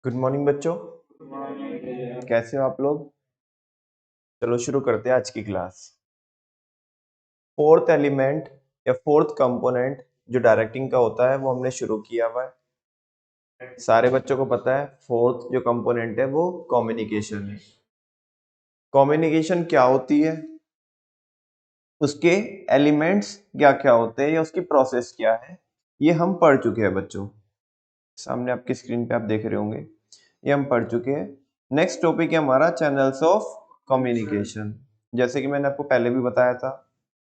Good morning बच्चों। कैसे हो आप लोग? चलो शुरू करते हैं आज की क्लास। फोर्थ एलिमेंट या फोर्थ कंपोनेंट जो डायरेक्टिंग का होता है वो हमने शुरू किया हुआ है। सारे बच्चों को पता है फोर्थ जो कंपोनेंट है वो कम्युनिकेशन है। कम्युनिकेशन क्या होती है, उसके एलिमेंट्स क्या क्या होते हैं या उसकी प्रोसेस क्या है, ये हम पढ़ चुके हैं बच्चों। सामने आपकी स्क्रीन पे आप देख रहे होंगे, ये हम पढ़ चुके हैं। नेक्स्ट टॉपिक है हमारा चैनल्स ऑफ कम्युनिकेशन। जैसे कि मैंने आपको पहले भी बताया था,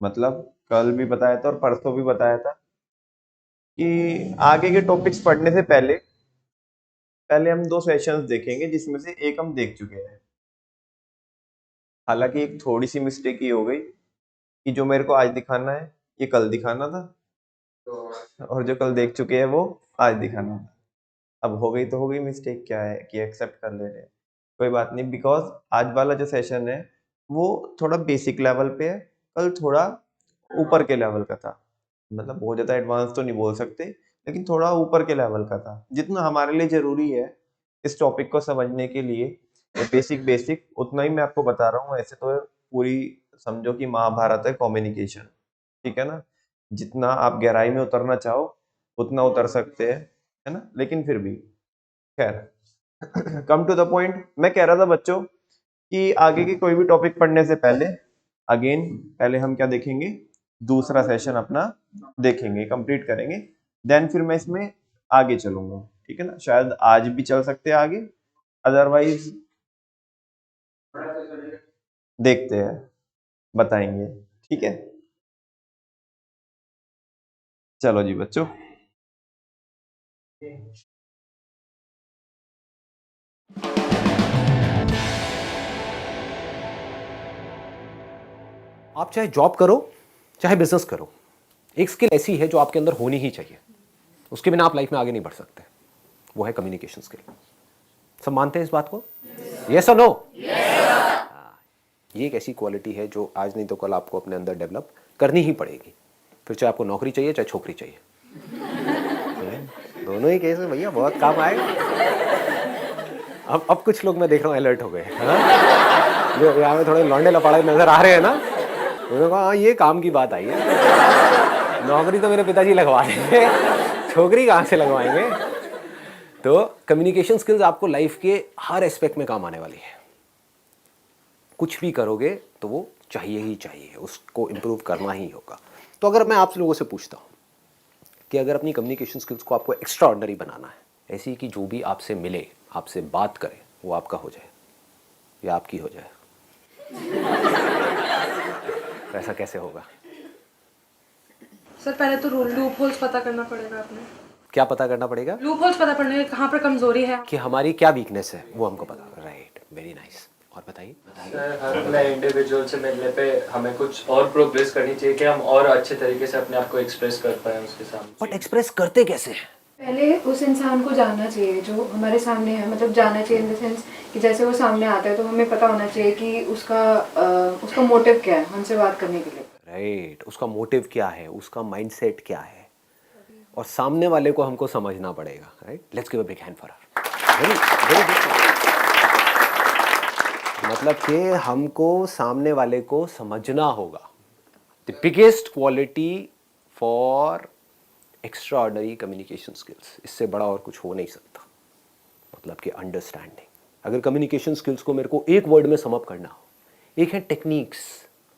मतलब कल भी बताया था और परसों भी बताया था कि आगे के टॉपिक्स पढ़ने से पहले हम दो सेशंस देखेंगे, जिसमें से एक हम देख चुके हैं। हालांकि एक थोड़ी सी मिस्टेक ही हो गई कि जो मेरे को आज दिखाना है ये कल दिखाना था, और जो कल देख चुके हैं वो आज दिखाना था। अब हो गई तो हो गई मिस्टेक, क्या है कि एक्सेप्ट कर ले रहे हैं, कोई बात नहीं। बिकॉज आज वाला जो सेशन है वो थोड़ा बेसिक लेवल पे है, कल थोड़ा ऊपर के लेवल का था। मतलब बहुत ज्यादा एडवांस तो नहीं बोल सकते, लेकिन थोड़ा ऊपर के लेवल का था। जितना हमारे लिए जरूरी है इस टॉपिक को समझने के लिए, बेसिक बेसिक उतना ही मैं आपको बता रहा हूँ। ऐसे तो पूरी समझो कि महाभारत है कम्युनिकेशन, ठीक है ना। जितना आप गहराई में उतरना चाहो उतना उतर सकते हैं, है ना। लेकिन फिर भी खैर, कम टू द पॉइंट। मैं कह रहा था बच्चों कि आगे की कोई भी टॉपिक पढ़ने से पहले अगेन पहले हम क्या देखेंगे, दूसरा सेशन अपना देखेंगे, कंप्लीट करेंगे, देन फिर मैं इसमें आगे चलूंगा, ठीक है ना। शायद आज भी चल सकते हैं आगे, अदरवाइज देखते हैं, बताएंगे, ठीक है। चलो जी बच्चों, आप चाहे जॉब करो चाहे बिजनेस करो, एक स्किल ऐसी है जो आपके अंदर होनी ही चाहिए। उसके बिना आप लाइफ में आगे नहीं बढ़ सकते। वो है कम्युनिकेशन स्किल। सब मानते हैं इस बात को? यस और नो? ये एक ऐसी क्वालिटी है जो आज नहीं तो कल आपको अपने अंदर डेवलप करनी ही पड़ेगी। फिर चाहे आपको नौकरी चाहिए चाहे छोकरी चाहिए, दोनों ही केस में भैया बहुत काम आएगा। अब कुछ लोग मैं देख रहा हूँ अलर्ट हो गए, जो यहाँ में थोड़े लौंडे लपाड़े नजर आ रहे हैं ना, उन्होंने कहा हाँ ये काम की बात आई है। नौकरी तो मेरे पिताजी लगवा देंगे, छोकरी कहाँ से लगवाएंगे। तो कम्युनिकेशन स्किल्स आपको लाइफ के हर एस्पेक्ट में काम आने वाली है। कुछ भी करोगे तो वो चाहिए ही चाहिए, उसको इम्प्रूव करना ही होगा। तो अगर मैं आप लोगों से पूछता हूँ कि अगर अपनी कम्युनिकेशन स्किल्स को आपको एक्स्ट्रा ऑर्डिनरी बनाना है, ऐसी कि जो भी आपसे मिले आपसे बात करे वो आपका हो जाए या आपकी हो जाए, तो ऐसा कैसे होगा? सर पहले तो लूप होल्स पता करना पड़ेगा अपने। क्या पता करना पड़ेगा? लूप होल्स पता करने कहाँ पर कमजोरी है कि हमारी क्या वीकनेस है वो हमको पता। Right, very nice. और बताइए। सर हर नए इंडिविजुअल से मिलने पे हमें कुछ और प्रोग्रेस करनी चाहिए कि हम और अच्छे तरीके से अपने आप को एक्सप्रेस कर पाए उसके सामने। बट एक्सप्रेस करते कैसे हैं? पहले उस इंसान को जानना चाहिए जो हमारे सामने है, मतलब जानना चाहिए इन द सेंस कि जैसे वो सामने आता है तो हमें पता होना चाहिए कि उसका मोटिव क्या है हमसे बात करने के लिए। राइट, उसका मोटिव क्या है, उसका माइंडसेट क्या है, और सामने वाले को हमको समझना पड़ेगा। Right, let's give a big hand for her. Very very good. मतलब कि हमको सामने वाले को समझना होगा। The biggest quality for extra ordinary communication skills, इससे बड़ा और कुछ हो नहीं सकता। मतलब कि अंडरस्टैंडिंग। अगर कम्युनिकेशन स्किल्स को मेरे को एक वर्ड में समअप करना हो, एक है टेक्निक्स।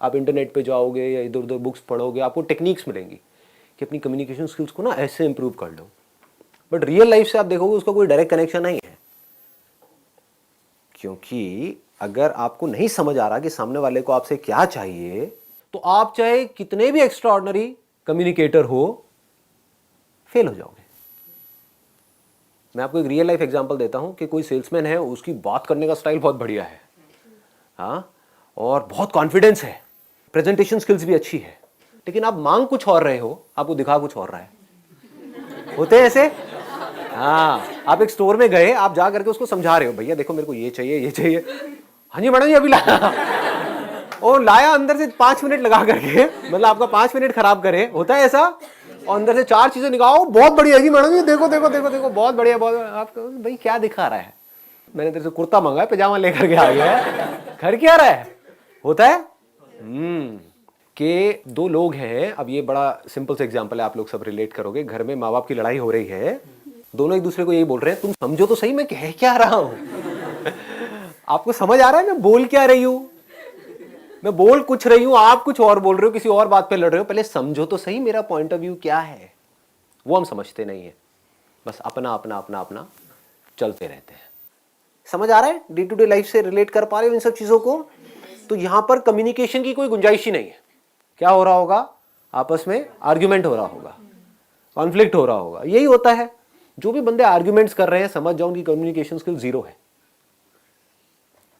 आप इंटरनेट पे जाओगे या इधर उधर बुक्स पढ़ोगे, आपको टेक्निक्स मिलेंगी कि अपनी कम्युनिकेशन स्किल्स को ना ऐसे इंप्रूव कर लो। बट रियल लाइफ से आप देखोगे उसका कोई डायरेक्ट कनेक्शन नहीं है, क्योंकि अगर आपको नहीं समझ आ रहा कि सामने वाले को आपसे क्या चाहिए, तो आप चाहे कितने भी एक्स्ट्रा ऑर्डिनरी कम्युनिकेटर हो, फेल हो जाओगे। मैं आपको एक रियल लाइफ एग्जांपल देता हूं कि कोई सेल्समैन है, उसकी बात करने का स्टाइल बहुत बढ़िया है, हाँ, और बहुत कॉन्फिडेंस है, प्रेजेंटेशन स्किल्स भी अच्छी है, लेकिन आप मांग कुछ और रहे हो, आपको दिखा कुछ और रहा है। होते हैं ऐसे? हाँ, आप एक स्टोर में गए, आप जा करके उसको समझा रहे हो, भैया देखो मेरे को ये चाहिए ये चाहिए। हाँ जी मैडम जी अभी लाया, और लाया अंदर से 5 मिनट लगा करके, मतलब आपका 5 मिनट खराब करे। होता है ऐसा? और अंदर से 4 चीजें निकालो, बहुत बढ़िया जी मैडम, ये देखो देखो देखो देखो, बहुत बढ़िया बहुत बढ़िया। आपको भाई क्या दिखा रहा है? मैंने तेरे से कुर्ता मंगा है, पजामा लेकर के आ गया है, घर क्या रहा है? होता है कि 2 लोग हैं, अब ये बड़ा सिंपल सा एग्जांपल है, आप लोग सब रिलेट करोगे। घर में माँ बाप की लड़ाई हो रही है, दोनों एक दूसरे को यही बोल रहे हैं, तुम समझो तो सही मैं कह क्या रहा हूं। आपको समझ आ रहा है मैं बोल क्या रही हूं? मैं बोल कुछ रही हूं, आप कुछ और बोल रहे हो, किसी और बात पे लड़ रहे हो। पहले समझो तो सही मेरा पॉइंट ऑफ व्यू क्या है। वो हम समझते नहीं है, बस अपना अपना अपना अपना चलते रहते हैं। समझ आ रहा है? डे टू डे लाइफ से रिलेट कर पा रहे हो इन सब चीजों को? तो यहां पर कम्युनिकेशन की कोई गुंजाइश ही नहीं है। क्या हो रहा होगा? आपस में आर्ग्यूमेंट हो रहा होगा, कॉन्फ्लिक्ट हो रहा होगा। यही होता है। जो भी बंदे आर्ग्यूमेंट्स कर रहे हैं, समझ जाओ उनकी कम्युनिकेशन स्किल 0 है।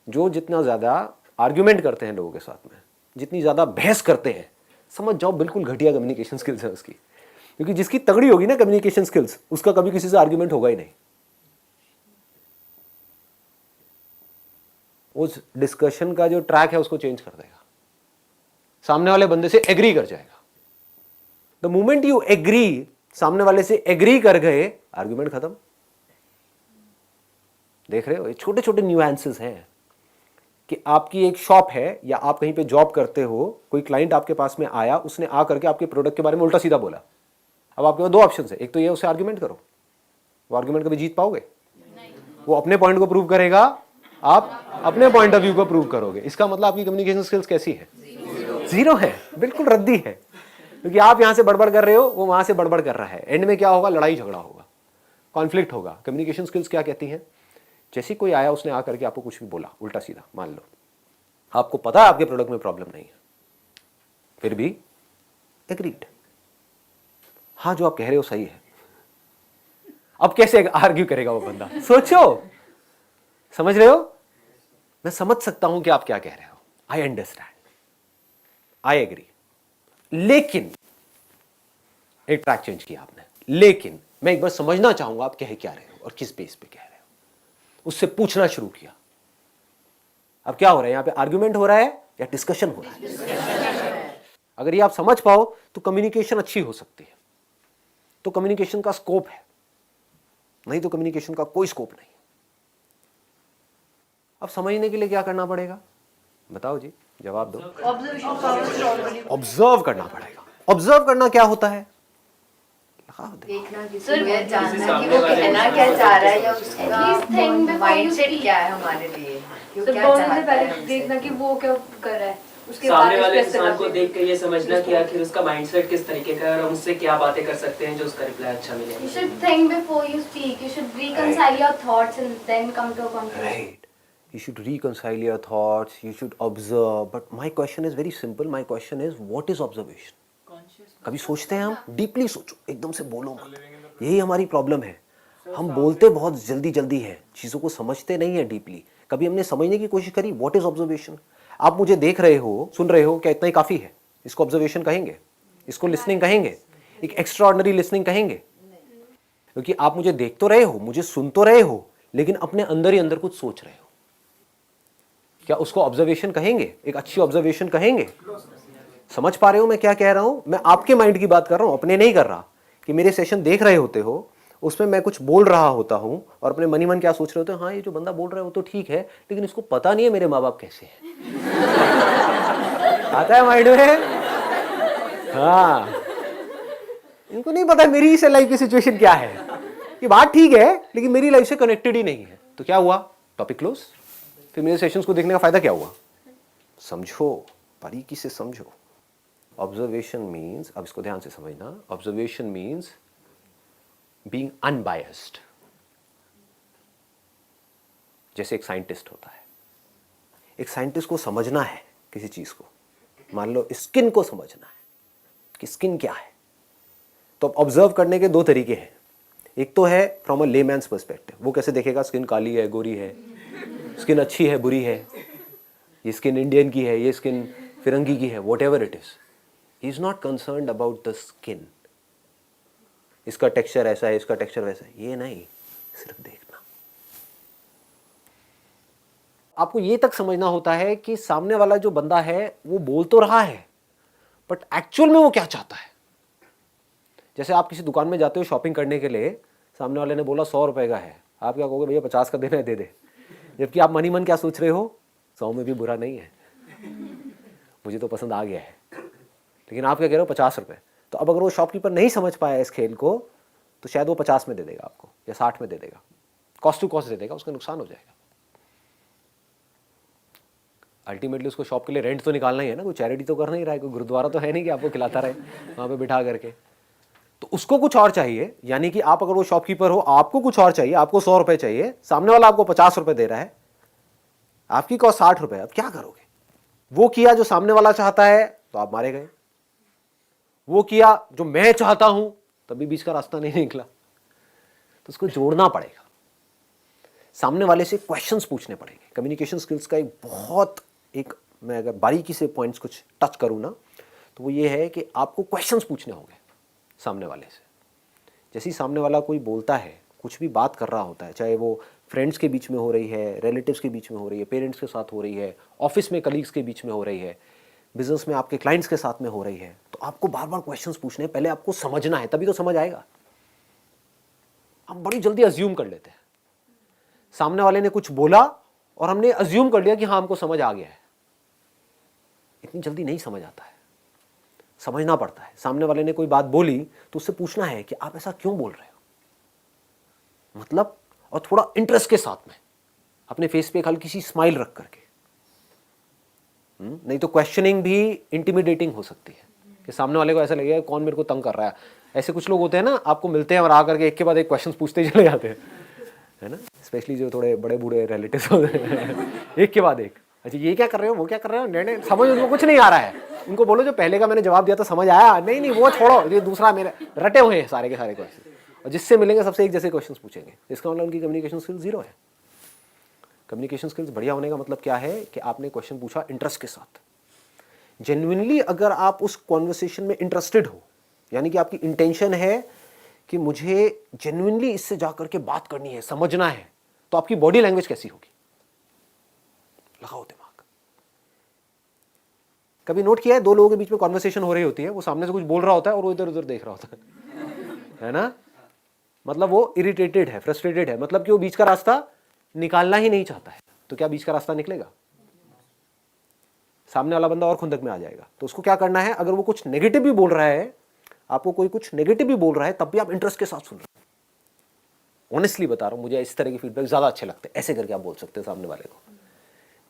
जो जितना ज्यादा आर्ग्यूमेंट करते हैं लोगों के साथ में, जितनी ज्यादा बहस करते हैं, समझ जाओ बिल्कुल घटिया कम्युनिकेशन स्किल्स है उसकी। क्योंकि जिसकी तगड़ी होगी ना कम्युनिकेशन स्किल्स, उसका कभी किसी से आर्ग्यूमेंट होगा ही नहीं। उस डिस्कशन का जो ट्रैक है उसको चेंज कर देगा, सामने वाले बंदे से एग्री कर जाएगा। द मोमेंट यू एग्री, सामने वाले से एग्री कर गए, आर्ग्यूमेंट खत्म। देख रहे हो, ये छोटे छोटे न्यूएंसेस हैं कि आपकी एक शॉप है या आप कहीं पे जॉब करते हो, कोई क्लाइंट आपके पास में आया, उसने आ करके आपके प्रोडक्ट के बारे में उल्टा सीधा बोला। अब आपके पास 2 ऑप्शन है, एक तो ये उससे आर्ग्यूमेंट करो, वो आर्ग्यूमेंट कभी जीत पाओगे? वो अपने पॉइंट को प्रूव करेगा, आप अपने पॉइंट ऑफ व्यू को प्रूव करोगे। इसका मतलब आपकी कम्युनिकेशन स्किल्स कैसी है? 0 है, बिल्कुल रद्दी है। क्योंकि आप यहां से बड़बड़ कर रहे हो, वो वहां से बड़बड़ कर रहा है। एंड में क्या होगा? लड़ाई झगड़ा होगा, कॉन्फ्लिक्ट होगा। कम्युनिकेशन स्किल्स क्या कहती हैं? जैसे कोई आया, उसने आकर के आपको कुछ भी बोला उल्टा सीधा, मान लो आपको पता है आपके प्रोडक्ट में प्रॉब्लम नहीं है, फिर भी एग्रीड, हाँ जो आप कह रहे हो सही है। अब कैसे आर्ग्यू करेगा वो बंदा? सोचो, समझ रहे हो? मैं समझ सकता हूं कि आप क्या कह रहे हो, आई अंडरस्टैंड, आई एग्री। लेकिन एक ट्रैक चेंज किया आपने, लेकिन मैं एक बार समझना चाहूंगा आप कह क्या रहे हो और किस बेस पे कह रहे हो। उससे पूछना शुरू किया। अब क्या हो रहा है यहां पे? आर्ग्यूमेंट हो रहा है या डिस्कशन हो रहा है? अगर ये आप समझ पाओ तो कम्युनिकेशन अच्छी हो सकती है, तो कम्युनिकेशन का स्कोप है, नहीं तो कम्युनिकेशन का कोई स्कोप नहीं। अब समझने के लिए क्या करना पड़ेगा? बताओ जी, जवाब दो। ऑब्जर्व करना पड़ेगा। ऑब्जर्व करना क्या होता है? देखना किसी को, जानना कि वो कहना क्या चाह रहा है या उसका माइंडसेट क्या है हमारे लिए, वो क्या चाहता है हमसे। देखना कि वो क्या कर रहा है, उसके सामने बाद वाले express इंसान करना को चाहिए। देख के ये समझना कि आखिर उसका माइंडसेट किस तरीके का है और हम उससे क्या बातें कर सकते हैं जो उसका रिप्लाई अच्छा मिले। You should think before you speak. You should reconcile your thoughts and then come to a conclusion. Right. You should reconcile your thoughts, you should observe. But my question is very simple. My question is, what is observation? कभी सोचते हैं हम? Deeply सोचो, एकदम से बोलो मत। यही हमारी प्रॉब्लम है, हम बोलते बहुत जल्दी जल्दी हैं, चीज़ों को समझते नहीं है डीपली। कभी हमने समझने की कोशिश करी व्हाट इज ऑब्जर्वेशन? आप मुझे देख रहे हो, सुन रहे हो, क्या इतना ही काफ़ी है? इसको ऑब्जर्वेशन कहेंगे? इसको लिसनिंग कहेंगे? एक एक्स्ट्रा ऑर्डिनरी लिसनिंग कहेंगे? क्योंकि आप मुझे देख तो रहे हो, मुझे सुन तो रहे हो, लेकिन अपने अंदर ही अंदर कुछ सोच रहे हो। क्या उसको ऑब्जर्वेशन कहेंगे? एक अच्छी ऑब्जर्वेशन कहेंगे? समझ पा रहे हो मैं क्या कह रहा हूं? मैं आपके माइंड की बात कर रहा हूं, अपने नहीं कर रहा। कि मेरे सेशन देख रहे होते हो, उसमें मैं कुछ बोल रहा होता हूं और अपने मन ही मन क्या सोच रहे होते हो? हाँ, ये जो बंदा बोल रहा है वो तो ठीक है, लेकिन इसको पता नहीं है मेरे माँ बाप कैसे हैं। आता है माइंड में? हाँ, इनको नहीं पता मेरी से लाइफ की सिचुएशन क्या है। ये बात ठीक है, लेकिन मेरी लाइफ से कनेक्टेड ही नहीं है। तो क्या हुआ? Topic close. फिर मेरे सेशंस को देखने का फायदा क्या हुआ? समझो, बारीकी से समझो। ऑब्जर्वेशन मीन्स, अब इसको ध्यान से समझना, ऑब्जर्वेशन मीन्स बीइंग अनबायस्ड। जैसे एक साइंटिस्ट होता है, एक साइंटिस्ट को समझना है किसी चीज को, मान लो स्किन को समझना है कि स्किन क्या है, तो ऑब्जर्व करने के 2 तरीके हैं। एक तो है फ्रॉम अ लेमैन्स पर्सपेक्टिव, वो कैसे देखेगा स्किन काली है, गोरी है, स्किन अच्छी है, बुरी है, ये स्किन इंडियन की है, ये स्किन फिरंगी की है, what ever it is, he is not concerned about the skin. इसका टेक्सचर ऐसा है, इसका टेक्सचर वैसा है, ये नहीं, सिर्फ देखना। आपको ये तक समझना होता है कि सामने वाला जो बंदा है वो बोल तो रहा है, बट एक्चुअल में वो क्या चाहता है। जैसे आप किसी दुकान में जाते हो शॉपिंग करने के लिए, सामने वाले ने बोला 100 रुपये का है, आप क्या कहोगे, भैया 50 का देना है दे दे, जबकि आप मन ही मन क्या सोच रहे हो, 100 में भी बुरा नहीं है, मुझे तो पसंद आ गया है, लेकिन आप क्या कह रहे हो 50 रुपये। तो अब अगर वो शॉपकीपर नहीं समझ पाया इस खेल को, तो शायद वो 50 में दे देगा आपको या 60 में दे देगा, कॉस्ट टू कॉस्ट दे देगा, उसका नुकसान हो जाएगा। अल्टीमेटली उसको शॉप के लिए रेंट तो निकालना ही है ना, कोई चैरिटी तो कर नहीं रहा है, कोई गुरुद्वारा तो है नहीं कि आपको खिलाता रहे वहाँ पे बिठा करके। तो उसको कुछ और चाहिए, यानी कि आप अगर वो शॉपकीपर हो, आपको कुछ और चाहिए, आपको 100 रुपये चाहिए, सामने वाला आपको 50 रुपये दे रहा है, आपकी कॉस्ट 60 रुपये, अब क्या करोगे? वो किया जो सामने वाला चाहता है तो आप मारे गए, वो किया जो मैं चाहता हूं तभी बीच का रास्ता नहीं निकला। तो उसको जोड़ना पड़ेगा, सामने वाले से क्वेश्चंस पूछने पड़ेंगे। कम्युनिकेशन स्किल्स का एक बहुत मैं अगर बारीकी से पॉइंट्स कुछ टच करूं ना, तो वो ये है कि आपको क्वेश्चंस पूछने होंगे सामने वाले से। जैसे ही सामने वाला कोई बोलता है, कुछ भी बात कर रहा होता है, चाहे वो फ्रेंड्स के बीच में हो रही है, रिलेटिव्स के बीच में हो रही है, पेरेंट्स के साथ हो रही है, ऑफिस में कलीग्स के बीच में हो रही है, बिजनेस में आपके क्लाइंट्स के साथ में हो रही है, तो आपको बार बार क्वेश्चंस पूछने हैं, पहले आपको समझना है, तभी तो समझ आएगा। हम बड़ी जल्दी अज्यूम कर लेते हैं, सामने वाले ने कुछ बोला और हमने अज्यूम कर लिया कि हाँ हमको समझ आ गया है। इतनी जल्दी नहीं समझ आता है, समझना पड़ता है। सामने वाले ने कोई बात बोली तो उससे पूछना है कि आप ऐसा क्यों बोल रहे हो, मतलब, और थोड़ा इंटरेस्ट के साथ में, अपने फेस पे एक हल्की सी स्माइल रख करके। नहीं तो क्वेश्चनिंग भी इंटिमिडेटिंग हो सकती है कि सामने वाले को ऐसा लगेगा कौन मेरे को तंग कर रहा है। ऐसे कुछ लोग होते हैं ना, आपको मिलते हैं और आकर के एक के बाद एक क्वेश्चन पूछते ही चले जाते हैं, है ना, स्पेशली जो थोड़े बड़े बूढ़े रिलेटिव्स होते हैं, एक के बाद एक, अच्छा ये क्या कर रहे हो, वो क्या कर रहे हो, नहीं समझ उनको कुछ नहीं आ रहा है। उनको बोलो जो पहले का मैंने जवाब दिया था समझ आया, नहीं वो छोड़ो, ये दूसरा मेरे रटे हुए हैं सारे के सारे क्वेश्चन, और जिससे मिलेंगे सबसे एक जैसे क्वेश्चन पूछेंगे। इसका मतलब उनकी कम्युनिकेशन स्किल जीरो है। कम्युनिकेशन स्किल्स बढ़िया होने का मतलब क्या है कि आपने क्वेश्चन पूछा इंटरेस्ट के साथ, जेन्युइनली। अगर आप उस कॉन्वर्सेशन में इंटरेस्टेड हो, यानी कि आपकी इंटेंशन है कि मुझे जेन्युइनली इससे जाकर के बात करनी है, समझना है, तो आपकी बॉडी लैंग्वेज कैसी होगी, लगाओ दिमाग। कभी नोट किया है, दो लोगों के बीच में कॉन्वर्सेशन हो रही होती है, वो सामने से कुछ बोल रहा होता है और वो इधर उधर देख रहा होता है ना, मतलब वो इरिटेटेड है, फ्रस्ट्रेटेड है, मतलब कि वो बीच का रास्ता निकालना ही नहीं चाहता है। तो क्या बीच का रास्ता निकलेगा? सामने वाला बंदा और खुंदक में आ जाएगा। तो उसको क्या करना है, अगर वो कुछ नेगेटिव भी बोल रहा है, आपको कोई कुछ नेगेटिव भी बोल रहा है, तब भी आप इंटरेस्ट के साथ सुन रहे हो। ऑनेस्टली बता रहा हूं, मुझे इस तरह के फीडबैक ज्यादा अच्छे लगते हैं। ऐसे करके आप बोल सकते हैं सामने वाले को,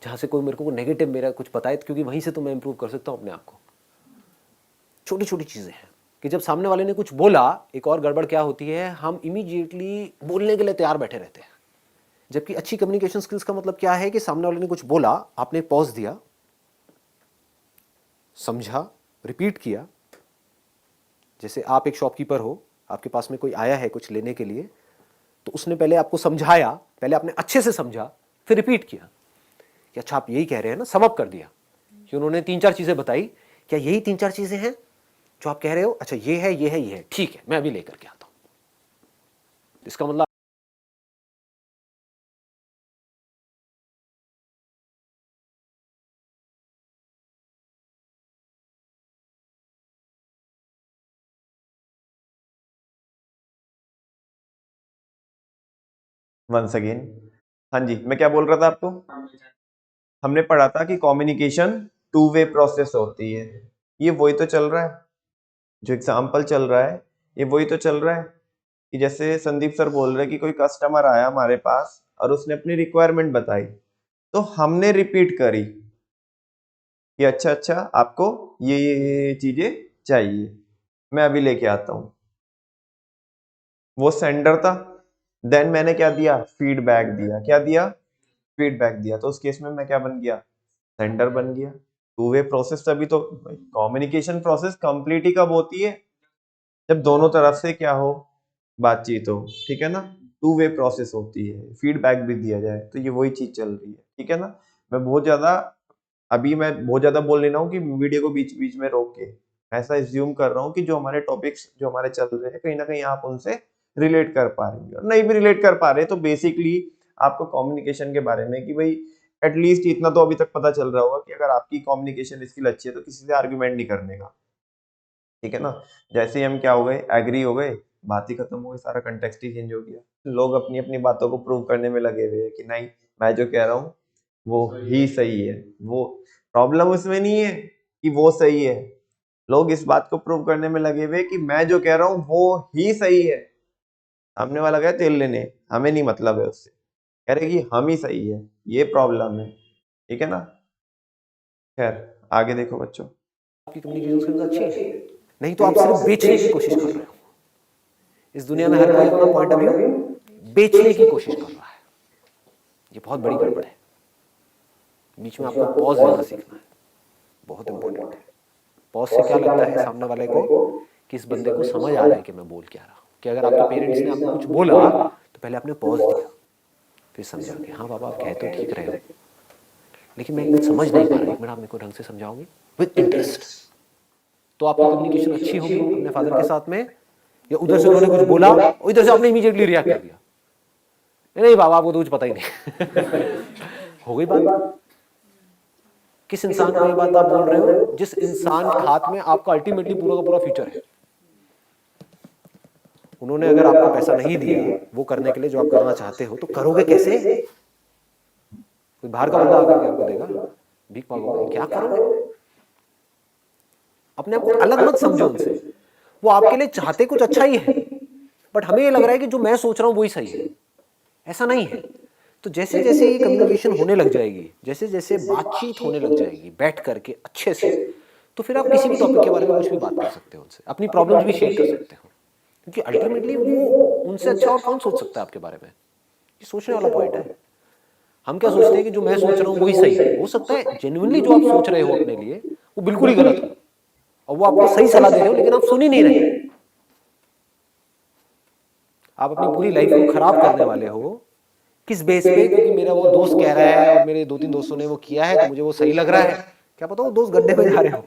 जहां से कोई मेरे को नेगेटिव मेरा कुछ बताए, क्योंकि वहीं से तो मैं इंप्रूव कर सकता हूं अपने आप को। छोटी छोटी चीजें हैं कि जब सामने वाले ने कुछ बोला, एक और गड़बड़ क्या होती है, हम इमीडिएटली बोलने के लिए तैयार बैठे रहते हैं। जबकि अच्छी कम्युनिकेशन स्किल्स का मतलब क्या है कि सामने वाले ने कुछ बोला, आपने पॉज दिया, समझा, रिपीट किया। जैसे आप एक शॉपकीपर हो, आपके पास में कोई आया है कुछ लेने के लिए, तो उसने पहले आपको समझाया, पहले आपने अच्छे से समझा, फिर रिपीट किया कि अच्छा आप यही कह रहे हैं ना, सम अप कर दिया कि उन्होंने 3-4 चीजें बताई, क्या यही 3-4 चीजें हैं जो आप कह रहे हो, अच्छा ये है ये है ये है, ठीक है मैं अभी लेकर के आता हूं। इसका मतलब वंस अगेन। हाँ जी, मैं क्या बोल रहा था आपको, हमने पढ़ा था कि कम्युनिकेशन 2 वे प्रोसेस होती है। ये वही तो चल रहा है, जो एग्जाम्पल चल रहा है ये वही तो चल रहा है कि जैसे संदीप सर बोल रहे हैं कि कोई कस्टमर आया हमारे पास और उसने अपनी रिक्वायरमेंट बताई, तो हमने रिपीट करी कि अच्छा अच्छा आपको ये चीजें चाहिए, मैं अभी लेके आता हूँ। वो सेंडर था, देन मैंने क्या दिया, फीडबैक दिया। क्या दिया? फीडबैक दिया। तो उस केस में मैं क्या बन गया? सेंडर बन गया। 2 वे प्रोसेस। तभी तो कम्युनिकेशन प्रोसेस कंप्लीट ही कब होती है? जब दोनों तरफ से क्या हो, बातचीत हो, ठीक है ना। 2 वे प्रोसेस होती है, फीडबैक भी दिया जाए, तो ये वही चीज चल रही है, ठीक है ना। मैं बहुत ज्यादा बोल नहीं रहा हूँ कि वीडियो को बीच बीच में रोक के, ऐसा एज्यूम कर रहा हूँ कि जो हमारे टॉपिक्स जो हमारे चल रहे हैं, कहीं ना कहीं आप उनसे रिलेट कर पा रहे हैं। और नहीं भी रिलेट कर पा रहे तो बेसिकली आपको कम्युनिकेशन के बारे में कि भाई एटलीस्ट इतना तो अभी तक पता चल रहा होगा कि अगर आपकी कम्युनिकेशन स्किल अच्छी है तो किसी से आर्ग्यूमेंट नहीं करने का, ठीक है ना। जैसे ही हम क्या हो गए, एग्री हो गए, बात ही खत्म हो गई, सारा कंटेक्स्ट ही चेंज हो गया। लोग अपनी अपनी बातों को प्रूव करने में लगे हुए हैं कि नहीं, मैं जो कह रहा हूँ वो ही सही है। वो प्रॉब्लम उसमें नहीं है कि वो सही है, लोग इस बात को प्रूव करने में लगे हुए कि मैं जो कह रहा हूँ वो ही सही है। सामने वाला गया तेल लेने, हमें नहीं मतलब है उससे, कह रहे कि हम ही सही है, ये प्रॉब्लम है, ठीक है ना। खैर आगे देखो बच्चों। आपकी कम्युनिकेशन स्किल्स अच्छी है, नहीं तो आप सिर्फ बेचने की कोशिश कर रहे हो। इस दुनिया में हर कोई अपना पॉइंट ऑफ व्यू बेचने की कोशिश कर रहा है, ये बहुत बड़ी गड़बड़ है। बीच में आपको पॉज लेना सीखना है, बहुत इंपॉर्टेंट है। पॉज से क्या लगता है सामने वाले को कि इस बंदे को समझ आ रहा है कि मैं बोल क्या रहा हूँ। कि अगर आपके पेरेंट्स ने आपको कुछ बोला तो पहले आपने पॉज दिया, फिर समझा कि हाँ बाबा आप कह तो ठीक रहे हो, लेकिन मैं कुछ समझ नहीं पा रहा, एक मिनट आप मेरे को ढंग से समझाओगे विद इंटरेस्ट। तो आपकी कम्युनिकेशन अच्छी होगी अपने फादर के साथ में। या उधर से उन्होंने कुछ बोला, इधर से आपने इमीडिएटली रिएक्ट कर दिया, नहीं बाबा आपको तो कुछ पता ही नहीं। हो गई बात। किस इंसान को ये बात आप बोल रहे हो? जिस इंसान के हाथ में आपका अल्टीमेटली पूरा का पूरा फ्यूचर है। उन्होंने अगर आपको पैसा नहीं दिया वो करने के लिए जो आप करना चाहते हो, तो करोगे कैसे? कोई बाहर का बंदा आकर के आपको देगा, भीख मांगोगे, क्या करोगे? अपने आप को अलग मत समझो उनसे। वो आपके लिए चाहते कुछ अच्छा ही है, बट हमें ये लग रहा है कि जो मैं सोच रहा हूं वही सही है। ऐसा नहीं है। तो जैसे जैसे ये कम्युनिकेशन होने लग जाएगी, जैसे जैसे बातचीत होने लग जाएगी बैठ करके अच्छे से, तो फिर आप किसी भी टॉपिक के बारे में कुछ भी बात कर सकते हो उनसे, अपनी प्रॉब्लम्स भी शेयर कर सकते हो। क्योंकि अल्टीमेटली वो उनसे अच्छा और कौन सोच सकता है आपके बारे में? ये सोचने वाला पॉइंट है। हम क्या सोचते हैं कि जो मैं सोच रहा हूँ वही सही है। हो सकता है जेन्युइनली जो आप सोच रहे हो अपने लिए वो बिल्कुल ही गलत हो, और वो आपको सही सलाह दे रहे हो, लेकिन आप सुन ही नहीं रहे। आप अपनी पूरी लाइफ को खराब करने वाले हो किस बेस पे? क्योंकि मेरा वो दोस्त कह रहा है और मेरे 2-3 दोस्तों ने वो किया है तो मुझे वो सही लग रहा है। क्या पता वो दोस्त गड्ढे में जा रहे हो,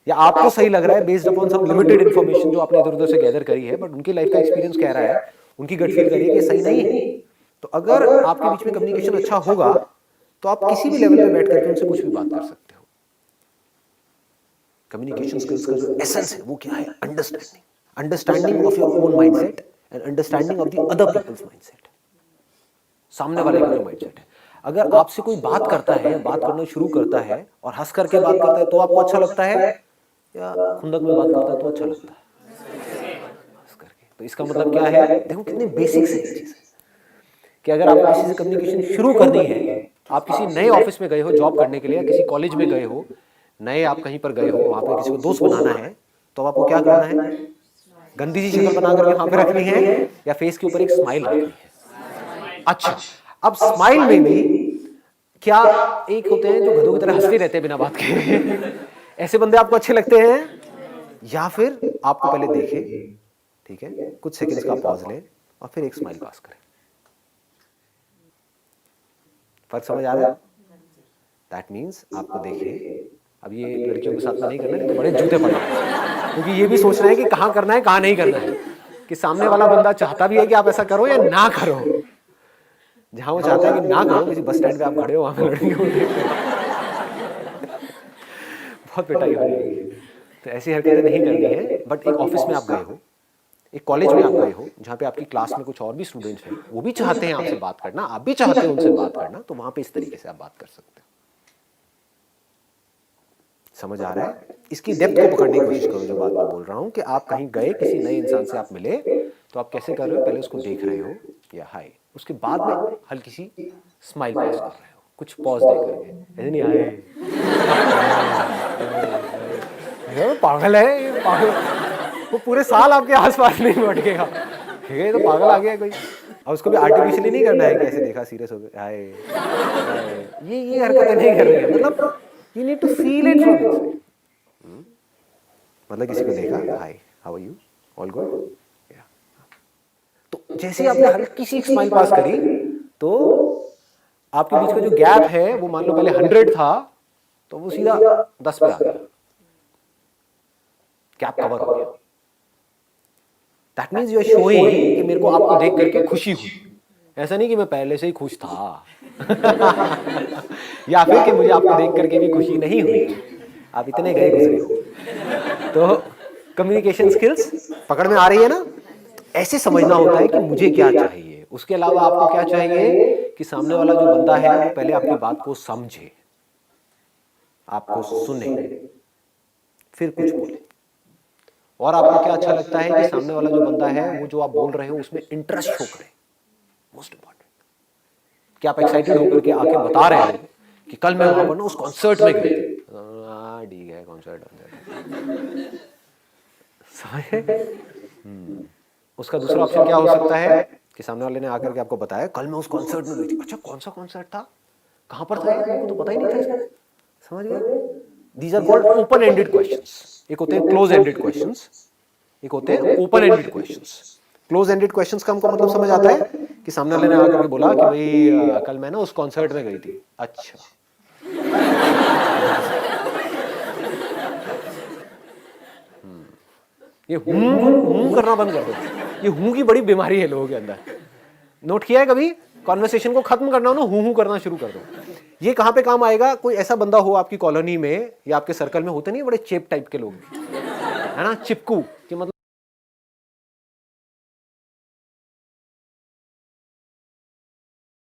या आपको सही लग रहा है बेस्ड अपॉन सम लिमिटेड इन्फॉर्मेशन जो आपने इधर उधर से गैदर करी है, बट उनकी लाइफ का एक्सपीरियंस कह रहा है, उनकी गट फील करिए कि सही नहीं है। तो अगर आपके बीच में कम्युनिकेशन अच्छा होगा तो आप किसी भी लेवल पे बैठ करके उनसे कुछ भी बात कर सकते हो। कम्युनिकेशन स्किल्स का जो एसेंस है वो क्या है? Understanding of your own mindset and understanding of the other people's mindset. सामने वाले का जो माइंडसेट है, अगर आपसे कोई बात करता है, बात करना शुरू करता है और हंस करके बात करता है तो आपको अच्छा लगता है, या खुंदक में बात करता है तो अच्छा लगता है हंस करके? तो इसका मतलब क्या है? देखो कितनी बेसिक्स है ये चीज कि अगर आपको किसी से कम्युनिकेशन शुरू करनी है, आप किसी नए ऑफिस में गए हो जॉब करने के लिए, किसी कॉलेज में गए हो, नए आप कहीं पर गए हो, वहां पे किसी को दोस्त बनाना है, तो आपको क्या करना है? गंदी सी शक्ल बना करके वहां पे रखनी है, या फेस के ऊपर एक स्माइल रखनी है? अच्छा, अब स्माइल में भी क्या एक होते हैं जो गधों की तरह हंसते रहते हैं बिना बात के, ऐसे बंदे आपको अच्छे लगते हैं? या फिर आपको पहले देखे, ठीक है, कुछ सेकंड्स का पॉज ले और फिर एक स्माइल पास करें? फर्क समझ आ रहा है? दैट मीन्स आपको देखे, अब ये लड़कियों के साथ में नहीं करना है तो बड़े जूते पड़ना है, क्योंकि ये भी सोचना है कि कहाँ करना है कहाँ नहीं करना है, कि सामने वाला बंदा चाहता भी है कि आप ऐसा करो या ना करो। जहां वो चाहता है कि ना करो, किसी बस स्टैंड पे आप खड़े हो, वहां पे लड़कियों को बहुत पिटाई हो जाएगी। तो ऐसी हरकतें नहीं करनी है। बट एक ऑफिस में आप गए हो, एक कॉलेज में आप गए हो, जहाँ पे आपकी क्लास में कुछ और भी स्टूडेंट्स हैं, वो भी चाहते हैं आपसे बात करना, आप भी चाहते हैं उनसे बात करना, तो वहां पे इस तरीके से आप बात कर सकते हो। समझ आ रहा है? इसकी डेप्थ को पकड़ने की कोशिश करो। जो बात मैं बोल रहा हूँ कि आप कहीं गए, किसी नए इंसान से आप मिले, तो आप कैसे कर रहे हो? पहले उसको देख रहे हो या हाय, उसके बाद में हल्की सी स्माइल पास कर रहे हो, कुछ पॉज दे करके, ऐसे नहीं हाय पागल है ये, पागल, वो पूरे साल आपके आसपास नहीं भटकेगा, ठीक है, तो पागल आ गया कोई। और उसको भी आर्टिफिशियली नहीं करना है कि ऐसे देखा सीरियस हो गया, हाय, ये हरकतें नहीं करनी है। मतलब you need to feel it from inside. मतलब किसी को देखा, hi, how are you, all good, तो जैसे ही आपने हल्की सी स्माइल पास करी, तो आपके बीच का जो गैप है वो मान लो पहले 100 था, तो वो सीधा 10 पे आ गया, गैप कवर हो गया। That means you are showing कि मेरे को आपको देख करके खुशी हुई। ऐसा नहीं कि मैं पहले से ही खुश था या फिर कि मुझे आपको देख करके भी खुशी नहीं हुई, आप इतने गए गुजरे हो। तो कम्युनिकेशन स्किल्स पकड़ में आ रही है ना? ऐसे समझना होता है कि मुझे क्या चाहिए। उसके अलावा आपको क्या चाहिए कि सामने वाला जो बंदा है वो पहले आपकी बात को समझे, आपको सुने, फिर कुछ बोले। और आपको क्या अच्छा लगता है कि सामने वाला जो बंदा है वो जो आप बोल रहे हो उसमें इंटरेस्ट शो करे। मोस्ट इंपॉर्टेंट कि आप एक्साइटेड होकर के आके बता रहे हो कि कल मैं वहां पर ना उस कॉन्सर्ट में गई। ठीक है, कॉन्सर्ट समझे? उसका दूसरा ऑप्शन क्या हो सकता है कि सामने वाले ने आकर के आपको बताया कल मैं उस कॉन्सर्ट में गई थी। अच्छा, कौन सा कॉन्सर्ट था, कहां पर था, मेरे को तो पता ही नहीं था इसका। समझ गए? These are called open ended questions. एक होते हैं क्लोज एंडेड क्वेश्चंस, एक होते हैं open ended questions. Close ended questions का हमको मतलब समझ आता है कि सामने वाले ने आकर के बोला कि भाई कल मैं ना उस कॉन्सर्ट में गई थी। अच्छा, ये हूं करना बंद कर दो। ये हूं की बड़ी बीमारी है लोगों के अंदर। नोट किया है कभी? कॉन्वर्सेशन को खत्म करना हो ना, हूं करना शुरू कर दो। ये कहां पे काम आएगा? कोई ऐसा बंदा हो आपकी कॉलोनी में या आपके सर्कल में, होते नहीं बड़े चेप टाइप के लोग, है ना, चिपकू, कि मतलब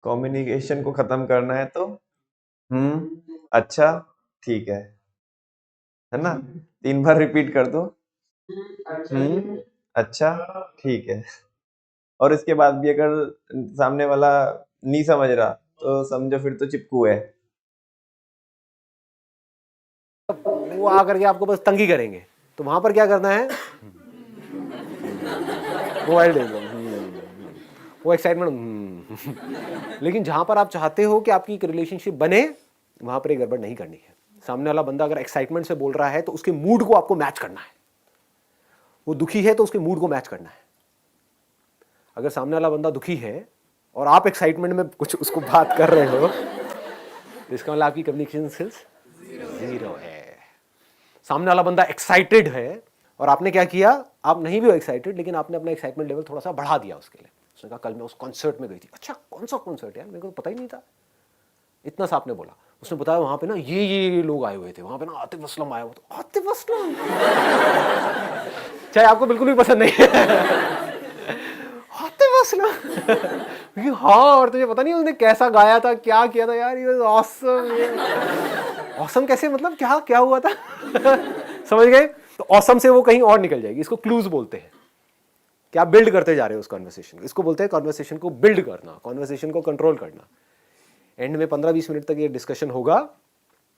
कम्युनिकेशन को खत्म करना है तो अच्छा, ठीक है ना? 3 बार रिपीट कर दो, अच्छा, ठीक है। और इसके बाद भी अगर सामने वाला नहीं समझ रहा तो समझो फिर तो चिपकू है। वो आकर के आपको बस तंगी करेंगे। तो वहां पर क्या करना है? वो एक्साइटमेंट। लेकिन जहां पर आप चाहते हो कि आपकी एक रिलेशनशिप बने, वहां पर एक गड़बड़ नहीं करनी है। सामने वाला बंदा अगर एक्साइटमेंट से बोल रहा है तो उसके मूड को आपको मैच करना है। वो दुखी है तो उसके मूड को मैच करना है। अगर सामने वाला बंदा दुखी है और आप एक्साइटमेंट में कुछ उसको बात कर रहे हो तो इसका मतलब आपकी कम्युनिकेशन स्किल्स जीरो है। सामने वाला बंदा एक्साइटेड है और आपने क्या किया? आप नहीं भी हो एक्साइटेड, लेकिन आपने अपना एक्साइटमेंट लेवल थोड़ा सा बढ़ा दिया उसके लिए। उसने कहा कल मैं उस कॉन्सर्ट में गई थी। अच्छा, कौन सा कॉन्सर्ट यार, मेरे को पता ही नहीं था। इतना सा आपने बोला। उसने बताया वहां पे ना ये लोग आए हुए थे, वहां पे ना आतिफ असलम आया हुआ था। आतिफ असलम चाहे आपको बिल्कुल भी पसंद नहीं है। आतिफ असलम हाँ, और तुझे पता नहीं उसने कैसा गाया था, क्या किया था यार, ये ऑसम। ऑसम कैसे, मतलब क्या क्या हुआ था? समझ गए? तो ऑसम से वो कहीं और निकल जाएगी। इसको क्लूज बोलते हैं कि आप बिल्ड करते जा रहे हो उस कॉन्वर्सेशन। इसको बोलते हैं कॉन्वर्सेशन को बिल्ड करना, कॉन्वर्सेशन को कंट्रोल करना। एंड में 15-20 मिनट तक ये डिस्कशन होगा,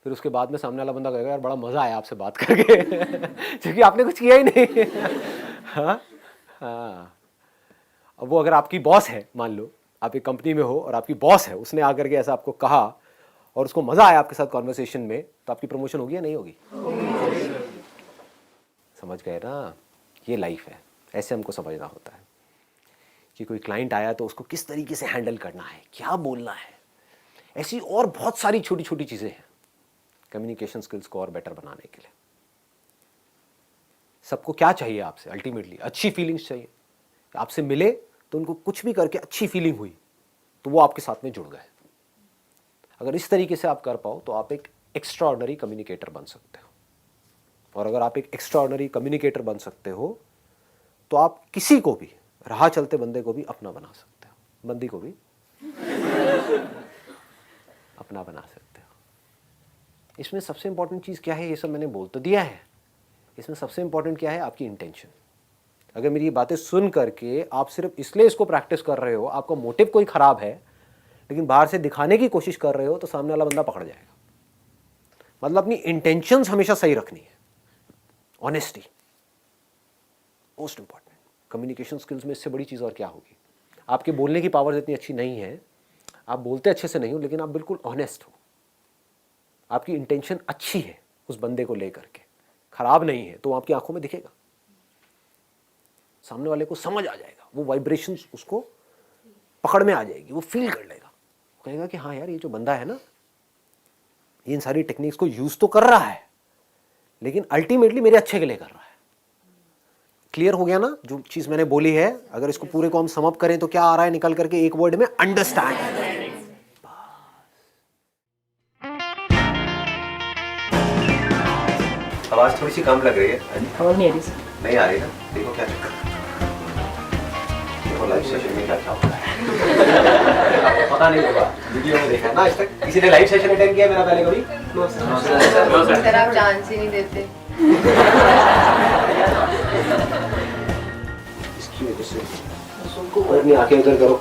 फिर उसके बाद में सामने वाला बंदा कहेगा यार बड़ा मजा आया आपसे बात करके, क्योंकि आपने कुछ किया ही नहीं। हाँ हाँ। अब वो अगर आपकी बॉस है, मान लो आप एक कंपनी में हो और आपकी बॉस है, उसने आकर के ऐसा आपको कहा और उसको मजा आया आपके साथ कॉन्वर्सेशन में, तो आपकी प्रमोशन होगी या नहीं होगी? समझ गए ना? ये लाइफ है। ऐसे हमको समझना होता है कि कोई क्लाइंट आया तो उसको किस तरीके से हैंडल करना है, क्या बोलना है। ऐसी और बहुत सारी छोटी छोटी चीजें हैं कम्युनिकेशन स्किल्स को और बेटर बनाने के लिए। सबको क्या चाहिए आपसे? अल्टीमेटली अच्छी फीलिंग्स चाहिए। आपसे मिले तो उनको कुछ भी करके अच्छी फीलिंग हुई तो वो आपके साथ में जुड़ गए। अगर इस तरीके से आप कर पाओ तो आप एक एक्स्ट्राऑर्डिनरी कम्युनिकेटर बन सकते हो। और अगर आप एक एक्स्ट्राऑर्डिनरी कम्युनिकेटर बन सकते हो तो आप किसी को भी, राह चलते बंदे को भी अपना बना सकते हो, बंदी को भी अपना बना सकते हो। इसमें सबसे इंपॉर्टेंट चीज क्या है? ये सब मैंने बोल तो दिया है। इसमें सबसे इंपॉर्टेंट क्या है? आपकी इंटेंशन। अगर मेरी ये बातें सुन करके आप सिर्फ इसलिए इसको प्रैक्टिस कर रहे हो, आपका मोटिव कोई खराब है, लेकिन बाहर से दिखाने की कोशिश कर रहे हो, तो सामने वाला बंदा पकड़ जाएगा। मतलब अपनी इंटेंशंस हमेशा सही रखनी है। Honesty most important. Communication skills में इससे बड़ी चीज और क्या होगी? आपके बोलने की पावर इतनी अच्छी नहीं है, आप बोलते अच्छे से नहीं हो, लेकिन आप बिल्कुल ऑनेस्ट हो, आपकी इंटेंशन अच्छी है उस बंदे को लेकर के, खराब नहीं है, तो आपकी आंखों में दिखेगा, सामने वाले को समझ आ जाएगा, वो वाइब्रेशन उसको पकड़ में आ जाएगी, वो फील कर लेगा, वो कहेगा कि हाँ यार ये जो बंदा है ना, ये इन सारी टेक्निक्स को यूज तो कर रहा है, लेकिन अल्टीमेटली मेरे अच्छे के लिए कर रहा है। क्लियर हो गया ना जो चीज मैंने बोली है? अगर इसको पूरे को हम सम अप करें तो क्या आ रहा है निकल करके एक वर्ड में? अंडरस्टैंड। अब आवाज थोड़ी सी कम लग रही है। आवाज नहीं आ रही सर। नहीं आ रही ना, देखो क्या चक्कर, देखो लाइव सेशन में क्या क्या होता है। आपको पता नहीं होगा, वीडियो में देखा है ना आज तक? किसी ने लाइव सेशन अटेंड किया मेरा पहले कभी? अगर आप चांस ही नहीं देते। इसकी वजह से और अपनी आंखें उधर करो,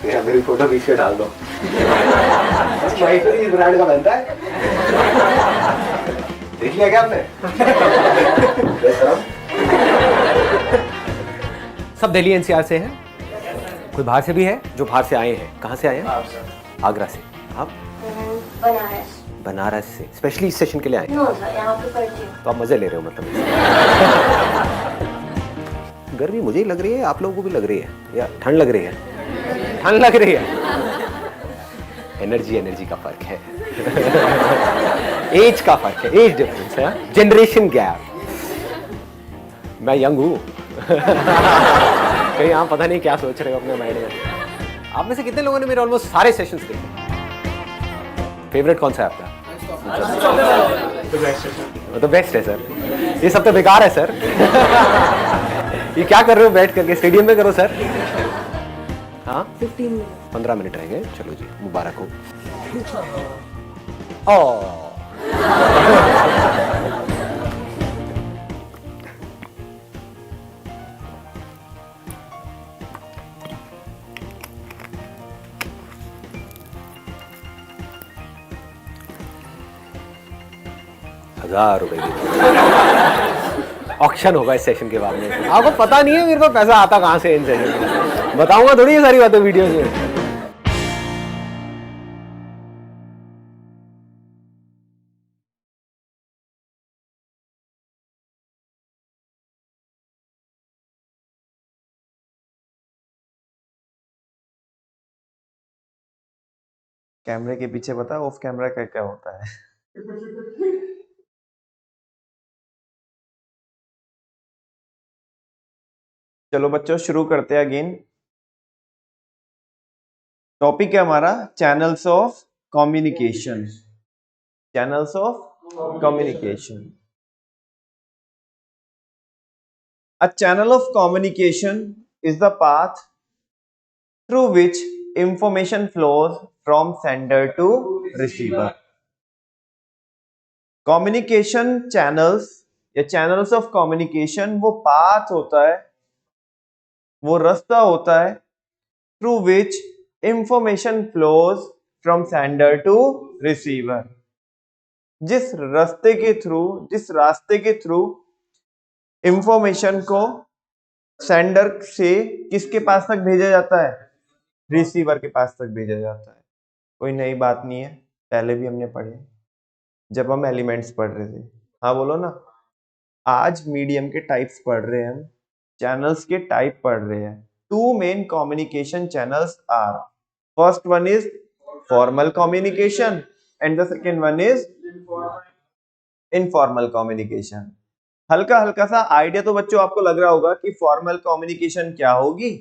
या मेरी फोटो खींच के डाल दो। इस ब्रांड का बनता है, देख लिया क्या आपने? सब दिल्ली एनसीआर से हैं, कोई बाहर से भी है? जो बाहर से आए हैं, कहाँ से आए हैं? आगरा से। आप? बनारस। बनारस से स्पेशली इस सेशन के लिए आए हैं? नो सर, यहाँ पे पढ़ती हूँ। तो आप मजे ले रहे हो मतलब? गर्मी मुझे ही लग रही है, आप लोगों को भी लग रही है, या ठंड लग रही है? ठंड लग रही है। एनर्जी का फर्क है। एज का फर्क है, एज डिफरेंस है, जनरेशन गैप। मैं यंग हूँ। कहीं आप पता नहीं क्या सोच रहे हो अपने माइंड में। आप में से कितने लोगों ने मेरे ऑलमोस्ट सारे सेशंस देखे? फेवरेट कौन सा है आपका? तो बेस्ट है सर। ये सब तो बेकार है सर। ये क्या कर रहे हो बैठ करके? स्टेडियम में करो सर। हाँ 15 मिनट रहेंगे, चलो जी मुबारक हो। ₹1000 ऑक्शन होगा इस सेशन के बाद में। आपको पता नहीं है मेरे पास पैसा आता कहाँ से इन सेशन में, बताऊंगा थोड़ी ये सारी बातें वीडियो में। कैमरे के पीछे पता ऑफ कैमरा क्या क्या होता है? चलो बच्चों शुरू करते हैं अगेन। टॉपिक है हमारा channels of communication. Channels of communication. A channel of communication is the path through which information flows from sender to receiver. Communication channels या channels of communication वो path होता है, वो रास्ता होता है through which information flows from sender to receiver. जिस रास्ते के थ्रू इंफॉर्मेशन को सेंडर से किसके पास तक भेजा जाता है? रिसीवर के पास तक भेजा जाता है। कोई नई बात नहीं है, पहले भी हमने पढ़े जब हम एलिमेंट्स पढ़ रहे थे। हाँ बोलो ना। आज मीडियम के टाइप्स पढ़ रहे हैं हम, चैनल्स के टाइप पढ़ रहे हैं। Two main communication channels are, first one is formal communication and the second one is informal communication. हल्का हल्का सा आइडिया तो बच्चों आपको लग रहा होगा कि फॉर्मल कम्युनिकेशन क्या होगी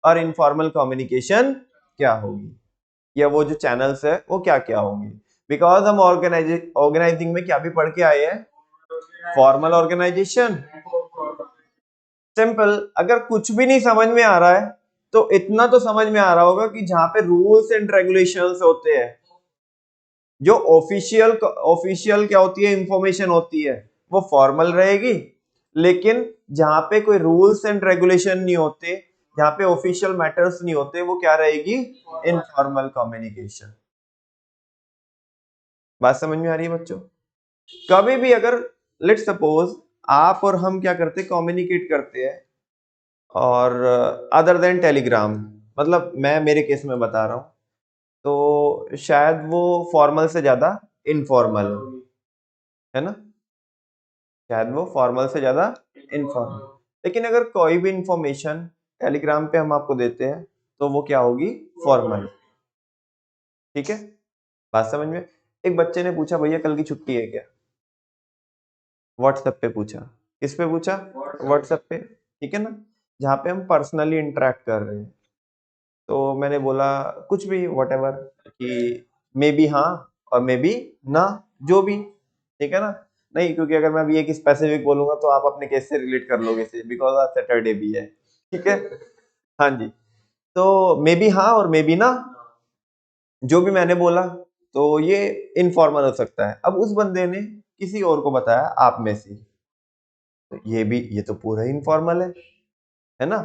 और इनफॉर्मल कम्युनिकेशन क्या होगी, या वो जो चैनल्स है वो क्या क्या होंगे। बिकॉज हम ऑर्गेनाइजिंग में क्या भी पढ़ के आए हैं, फॉर्मल ऑर्गेनाइजेशन, सिंपल। अगर कुछ भी नहीं समझ में आ रहा है तो इतना तो समझ में आ रहा होगा कि जहां पे रूल्स एंड रेगुलेशंस होते हैं, जो ऑफिशियल क्या होती है, इंफॉर्मेशन होती है, वो फॉर्मल रहेगी। लेकिन जहां पे कोई रूल्स एंड रेगुलेशन नहीं होते, जहां पे ऑफिशियल मैटर्स नहीं होते, वो क्या रहेगी? Informal communication. बात समझ में आ रही है बच्चों? कभी भी अगर लेट्स सपोज आप और हम क्या करते, कम्युनिकेट करते हैं, और अदर देन टेलीग्राम, मतलब मैं मेरे केस में बता रहा हूं, तो शायद वो फॉर्मल से ज्यादा इनफॉर्मल हो, है ना? शायद वो फॉर्मल से ज्यादा इनफॉर्मल। लेकिन अगर कोई भी इंफॉर्मेशन टेलीग्राम पे हम आपको देते हैं तो वो क्या होगी? फॉर्मल। ठीक है, बात समझ में? एक बच्चे ने पूछा भैया कल की छुट्टी है क्या? व्हाट्सएप पे पूछा। किस पे पूछा? व्हाट्सएप पे। ठीक है ना, जहाँ पे हम पर्सनली इंटरेक्ट कर रहे हैं। तो मैंने बोला कुछ भी व्हाटएवर, कि मे बी हाँ और मे बी ना, जो भी। ठीक है ना? नहीं, क्योंकि अगर मैं अभी एक स्पेसिफिक बोलूंगा तो आप अपने केस से रिलेट कर लोगे इसे, बिकॉज आज सैटरडे भी है, ठीक है? हाँ जी, तो मे बी हाँ और मे बी ना, जो भी मैंने बोला तो ये इनफॉर्मल हो सकता है। अब उस बंदे ने किसी और को बताया आप में से, तो ये तो पूरा ही इनफॉर्मल है ना?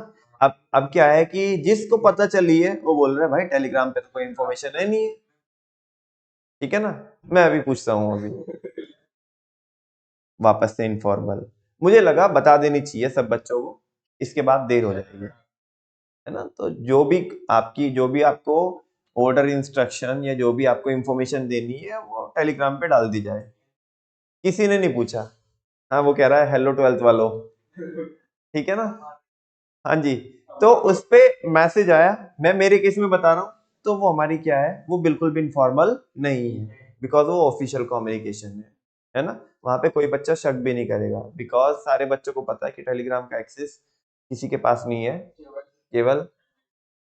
अब क्या है कि जिसको पता चली है वो बोल रहा है भाई टेलीग्राम पे तो कोई इन्फॉर्मेशन है नहीं है, ठीक है ना? मैं अभी पूछता हूँ अभी वापस से इनफॉर्मल, मुझे लगा बता देनी चाहिए सब बच्चों को, इसके बाद देर हो जाएगी, है ना? तो जो भी आपको ऑर्डर इंस्ट्रक्शन या जो भी आपको इंफॉर्मेशन देनी है वो टेलीग्राम पे डाल दी जाए। किसी ने नहीं पूछा, हाँ वो कह रहा है हेलो 12th वालों, ठीक है ना? हाँ जी, तो उस पे मैसेज आया, मैं मेरे केस में बता रहा हूँ, तो वो हमारी क्या है, वो बिल्कुल भी इनफॉर्मल नहीं है, बिकॉज वो ऑफिशियल कम्युनिकेशन है ना? वहां पे कोई बच्चा शक भी नहीं करेगा, बिकॉज सारे बच्चों को पता है कि टेलीग्राम का एक्सेस किसी के पास नहीं है, केवल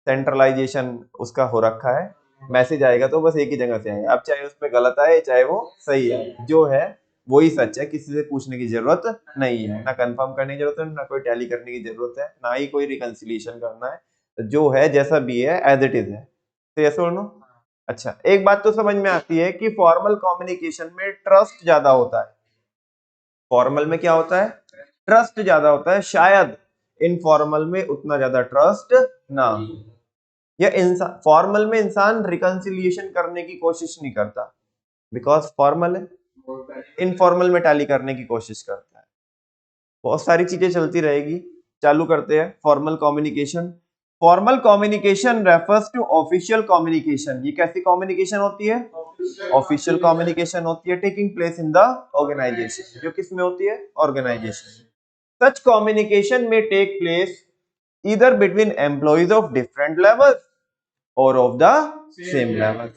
सेंट्रलाइजेशन उसका हो रखा है, मैसेज आएगा तो बस एक ही जगह से आएगा, अब चाहे उस पर गलत आए चाहे वो सही आए, जो है वही सच है, किसी से पूछने की जरूरत नहीं है, ना कंफर्म करने की जरूरत है, ना कोई टैली करने की जरूरत है, ना ही कोई रिकंसिलिएशन करना है, तो जो है जैसा भी है एज इट इज है, तो यस और नो? अच्छा, एक बात तो समझ में आती है कि फॉर्मल कम्युनिकेशन में ट्रस्ट ज्यादा होता है। फॉर्मल में क्या होता है? ट्रस्ट ज्यादा होता है, शायद इनफॉर्मल में उतना ज्यादा ट्रस्ट ना हो। या इंसान फॉर्मल में इंसान रिकंसिलिएशन करने की कोशिश नहीं करता, बिकॉज फॉर्मल है, इनफॉर्मल में टैली करने की कोशिश करता है। बहुत सारी चीजें चलती रहेगी, चालू करते हैं formal communication. Formal communication refers to official communication. ये कैसी कम्युनिकेशन होती है? ऑफिशियल कम्युनिकेशन होती है, taking place in the organisation, जो किस में होती है? ऑर्गेनाइजेशन। सच कम्युनिकेशन में take place either between employees of different levels or of the same level।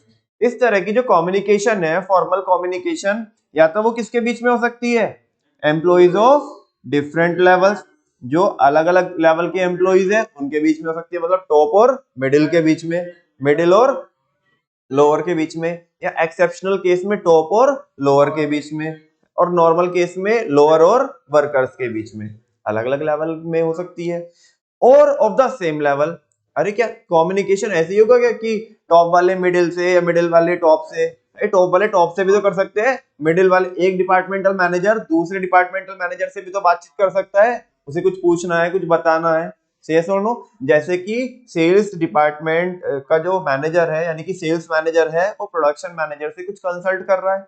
इस तरह की जो कम्युनिकेशन है, फॉर्मल कम्युनिकेशन, या तो वो किसके बीच में हो सकती है? एम्प्लॉइज ऑफ डिफरेंट लेवल्स, जो अलग अलग लेवल के एम्प्लॉइज हैं उनके बीच में हो सकती है, मतलब टॉप और मिडिल के बीच में, मिडिल और लोअर के बीच में, या एक्सेप्शनल केस में टॉप और लोअर के बीच में, और नॉर्मल केस में लोअर और वर्कर्स के बीच में, अलग अलग लेवल में हो सकती है। और ऑफ द सेम लेवल, अरे क्या कम्युनिकेशन ऐसे ही होगा क्या कि टॉप वाले मिडिल से या मिडिल वाले टॉप से? टॉप वाले टॉप से भी तो कर सकते हैं, मिडिल वाले एक डिपार्टमेंटल मैनेजर दूसरे डिपार्टमेंटल मैनेजर से भी तो बातचीत कर सकता है, उसे कुछ पूछना है, कुछ बताना है, यस और नो? जैसे कि सेल्स डिपार्टमेंट का जो मैनेजर है, यानी कि सेल्स मैनेजर है, वो प्रोडक्शन मैनेजर से कुछ कंसल्ट कर रहा है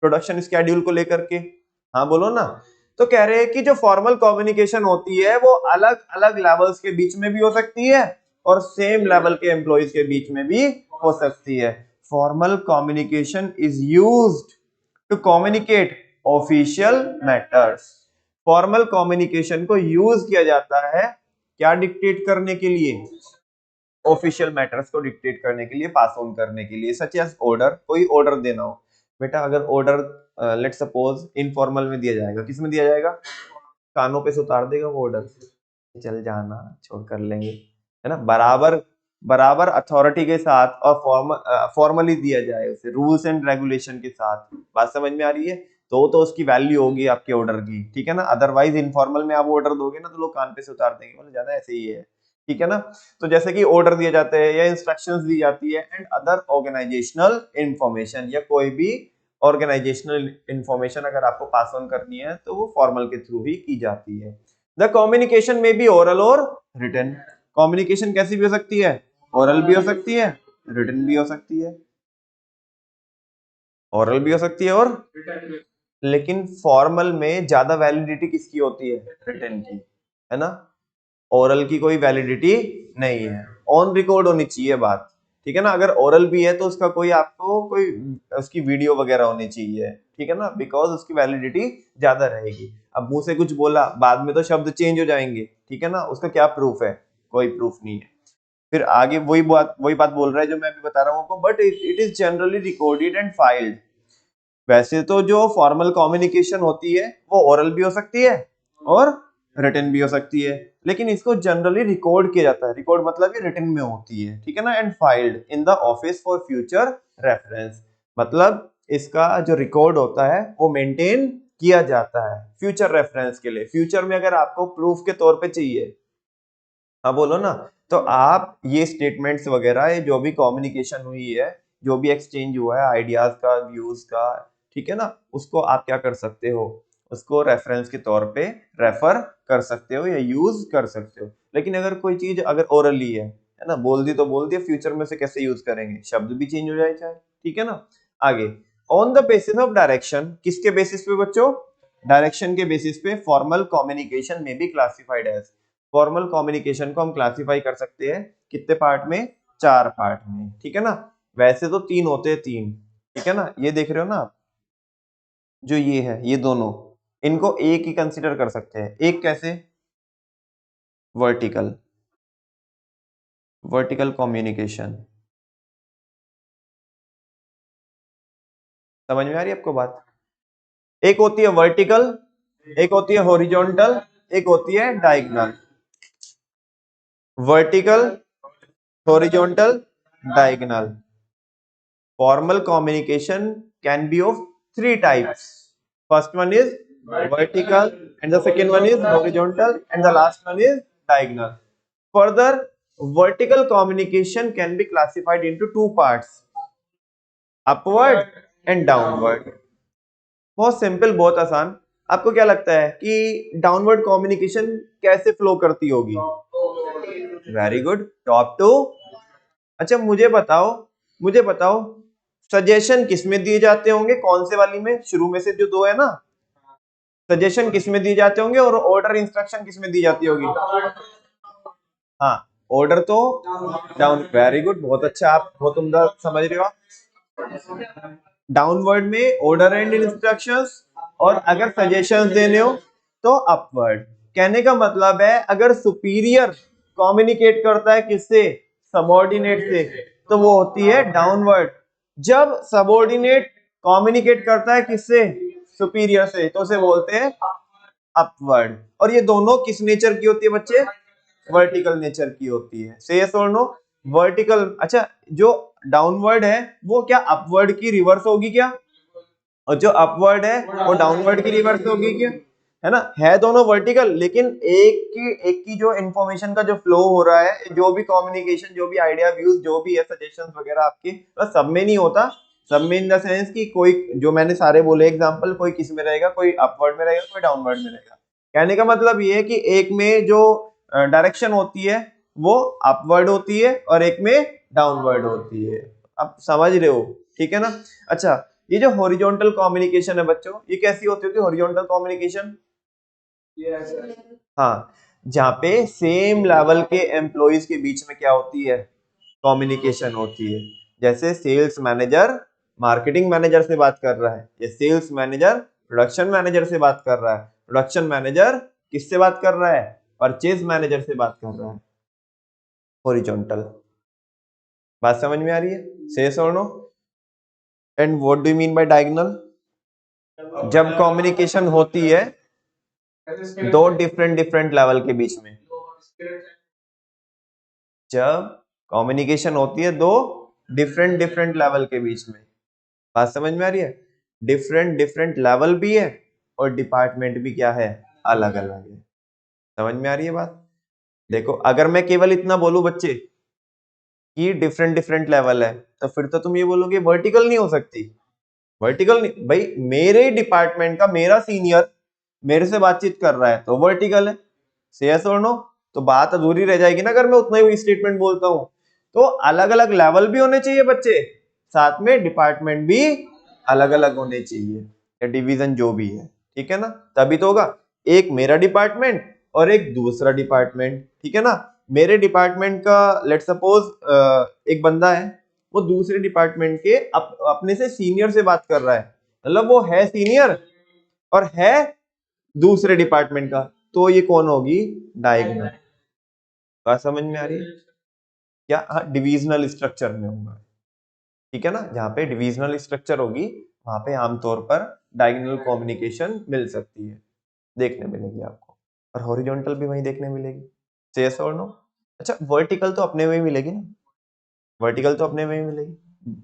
प्रोडक्शन स्केड्यूल को लेकर के, हाँ बोलो ना? तो कह रहे हैं कि जो फॉर्मल कम्युनिकेशन होती है वो अलग अलग लेवल्स के बीच में भी हो सकती है और सेम लेवल के एम्प्लॉइज के बीच में भी हो सकती है। Formal communication is used to communicate official matters. Formal communication को यूज किया जाता है क्या डिक्टेट करने के लिए? ऑफिशियल मैटर्स को डिक्टेट करने के लिए, पास ऑन करने के लिए, सच एज ऑर्डर, कोई ऑर्डर देना हो। बेटा अगर ऑर्डर लेट सपोज इनफॉर्मल में दिया जाएगा, किस में दिया जाएगा? कानों पे से उतार देगा वो ऑर्डर, चल जाना, छोड़ कर लेंगे, है ना? बराबर बराबर अथॉरिटी के साथ और फॉर्मली दिया जाए उसे, रूल्स एंड रेगुलेशन के साथ। बात समझ में आ रही है? तो उसकी वैल्यू होगी आपके ऑर्डर की, ठीक है ना? अदरवाइज इनफॉर्मल में आप ऑर्डर दोगे ना तो लोग कान पे से उतार देंगे, बोले ज्यादा ऐसे ही है, ठीक है ना? तो जैसे कि ऑर्डर दिए जाते हैं या इंस्ट्रक्शंस दी जाती है एंड अदर ऑर्गेनाइजेशनल इंफॉर्मेशन, या कोई भी ऑर्गेनाइजेशनल इंफॉर्मेशन अगर आपको पास ऑन करनी है तो वो फॉर्मल के थ्रू ही की जाती है। द कम्युनिकेशन में भी ओरल और रिटन। कम्युनिकेशन कैसी भी हो सकती है? ओरल भी हो सकती है, रिटन भी हो सकती है, ओरल भी हो सकती है और लेकिन फॉर्मल में ज्यादा वैलिडिटी किसकी होती है? रिटन की, है ना? ओरल की कोई वैलिडिटी नहीं है, ऑन रिकॉर्ड होनी चाहिए बात, ठीक है ना? अगर ओरल भी है तो उसका कोई आपको कोई उसकी वीडियो वगैरह होनी चाहिए, ठीक है ना? बिकॉज उसकी वैलिडिटी ज्यादा रहेगी। अब मुंह से कुछ बोला, बाद में तो शब्द चेंज हो जाएंगे, ठीक है ना? उसका क्या प्रूफ है? कोई प्रूफ नहीं है। फिर आगे वही बात बोल रहा है जो मैं अभी बता रहा हूँ आपको, but it is generally recorded and filed. वैसे तो जो फॉर्मल कम्युनिकेशन होती है वो ओरल भी हो सकती है और रिटन भी हो सकती है, लेकिन इसको जनरली रिकॉर्ड किया जाता है। रिकॉर्ड मतलब ये रिटन में होती है, ठीक है ना? And filed in the office for future reference, मतलब इसका जो रिकॉर्ड होता है वो मेंटेन किया जाता है फ्यूचर रेफरेंस के लिए। फ्यूचर में अगर आपको प्रूफ के तौर पे चाहिए, हाँ बोलो ना, तो आप ये स्टेटमेंट्स वगैरह जो भी कम्युनिकेशन हुई है, जो भी एक्सचेंज हुआ है आइडियाज का, व्यूज का, ठीक है ना, उसको आप क्या कर सकते हो, उसको रेफरेंस के तौर पे रेफर कर सकते हो या यूज कर सकते हो। लेकिन अगर कोई चीज अगर ओरली है ना, बोल दी तो बोल दी, फ्यूचर में से कैसे यूज करेंगे, शब्द भी चेंज हो जाए चाहे, ठीक है ना। आगे, on the basis of direction, किसके बेसिस पे बच्चों, डायरेक्शन के बेसिस पे फॉर्मल कम्युनिकेशन में be classified as, formal communication को हम क्लासिफाई कर सकते हैं कितने पार्ट में, 4 पार्ट में, ठीक है ना। वैसे तो 3 होते हैं, 3, ठीक है ना। ये देख रहे हो ना आप, जो ये है, ये दोनों, इनको एक ही कंसीडर कर सकते हैं। एक कैसे, वर्टिकल, वर्टिकल कम्युनिकेशन, समझ में आ रही है आपको बात। एक होती है वर्टिकल, एक होती है हॉरिजॉन्टल, एक होती है diagonal. Vertical, horizontal, diagonal. Formal communication can be of 3 types. First one is vertical, and the second one is horizontal, and the last one is diagonal. Further, vertical communication can be classified into 2 parts, upward and downward. बहुत simple, बहुत आसान। आपको क्या लगता है कि downward communication कैसे flow करती होगी? Very good, top to. अच्छा मुझे बताओ सजेशन किस में दिए जाते होंगे, कौन से वाली में, शुरू में से जो 2 है ना, सजेशन किस में दिए जाते होंगे और ऑर्डर इंस्ट्रक्शन किस में दी जाती होगी? हाँ, ऑर्डर तो डाउन, वेरी गुड, बहुत अच्छा, आप बहुत उम्दा समझ रहे हो। डाउनवर्ड में ऑर्डर एंड इंस्ट्रक्शंस, और अगर सजेशंस देने हो तो अपवर्ड। कहने का मतलब है अगर सुपीरियर कम्युनिकेट करता है किससे, सबऑर्डिनेट से, तो वो होती है डाउनवर्ड। जब सबऑर्डिनेट कम्युनिकेट करता है किससे, सुपीरियर से, तो उसे बोलते हैं अपवर्ड। और ये दोनों किस नेचर की होती है बच्चे, वर्टिकल नेचर की होती है। से यस और नो, वर्टिकल। अच्छा, जो डाउनवर्ड है वो क्या अपवर्ड की रिवर्स होगी क्या, और जो अपवर्ड है वो डाउनवर्ड की रिवर्स होगी क्या, है ना। है दोनों वर्टिकल, लेकिन एक की जो इंफॉर्मेशन का जो फ्लो हो रहा है, जो भी कम्युनिकेशन, जो भी आइडिया, व्यूज, जो भी है, सजेशंस वगैरह आपके, बस सब में नहीं होता। सब में इन द सेंस कि कोई, जो मैंने सारे बोले एग्जांपल, कोई किस में रहेगा, कोई अपवर्ड में रहेगा, कोई डाउनवर्ड में रहेगा। कहने का मतलब ये है कि एक में जो डायरेक्शन होती है वो अपवर्ड होती है और एक में डाउनवर्ड होती है। आप समझ रहे हो, ठीक है ना। अच्छा, ये जो हॉरिजॉन्टल कम्युनिकेशन है बच्चों, ये कैसी होती होगी हॉरिजॉन्टल कम्युनिकेशन? हाँ, जहाँ पे सेम लेवल के एम्प्लॉइज के बीच में क्या होती है, कम्युनिकेशन होती है। जैसे सेल्स मैनेजर मार्केटिंग मैनेजर से बात कर रहा है, या सेल्स मैनेजर प्रोडक्शन मैनेजर से बात कर रहा है, प्रोडक्शन मैनेजर किससे बात कर रहा है, परचेज मैनेजर से बात कर रहा है। हॉरिजॉन्टल, बात समझ में आ रही है? से यस और no. And what do you mean by diagonal? जब कम्युनिकेशन होती है 2 डिफरेंट लेवल के बीच में, जब कम्युनिकेशन होती है 2 डिफरेंट लेवल के बीच में, बात समझ में आ रही है? डिफरेंट लेवल भी है और डिपार्टमेंट भी क्या है, अलग अलग है। समझ में आ रही है बात? देखो, अगर मैं केवल इतना बोलूं बच्चे कि डिफरेंट लेवल है, तो फिर तो तुम ये बोलोगे वर्टिकल नहीं हो सकती। वर्टिकल नहीं भाई, मेरे डिपार्टमेंट का मेरा सीनियर मेरे से बातचीत कर रहा है तो वर्टिकल है। से यस और नो? तो बात अधूरी रह जाएगी ना अगर मैं उतना ही स्टेटमेंट बोलता हूं। तो अलग अलग लेवल भी होने चाहिए बच्चे, साथ में डिपार्टमेंट भी अलग अलग होने चाहिए, या डिवीजन जो भी है, ठीक है ना। तभी तो होगा, एक मेरा डिपार्टमेंट और एक दूसरा डिपार्टमेंट, ठीक है ना। मेरे डिपार्टमेंट का लेट सपोज एक बंदा है, वो दूसरे डिपार्टमेंट के अपने से सीनियर से बात कर रहा है, मतलब वो है सीनियर और है दूसरे डिपार्टमेंट का, तो ये कौन होगी, डायगोनल। बात समझ में आ रही है क्या? हाँ, डिविजनल स्ट्रक्चर में होगा, ठीक है ना। जहाँ पे डिविजनल स्ट्रक्चर होगी वहां पे आमतौर पर डायगोनल कम्युनिकेशन मिल सकती है, देखने मिलेगी आपको, और हॉरिजॉन्टल भी वहीं देखने मिलेगी। से यस और नो? अच्छा, वर्टिकल तो अपने में ही मिलेगी ना, वर्टिकल तो अपने में ही मिलेगी,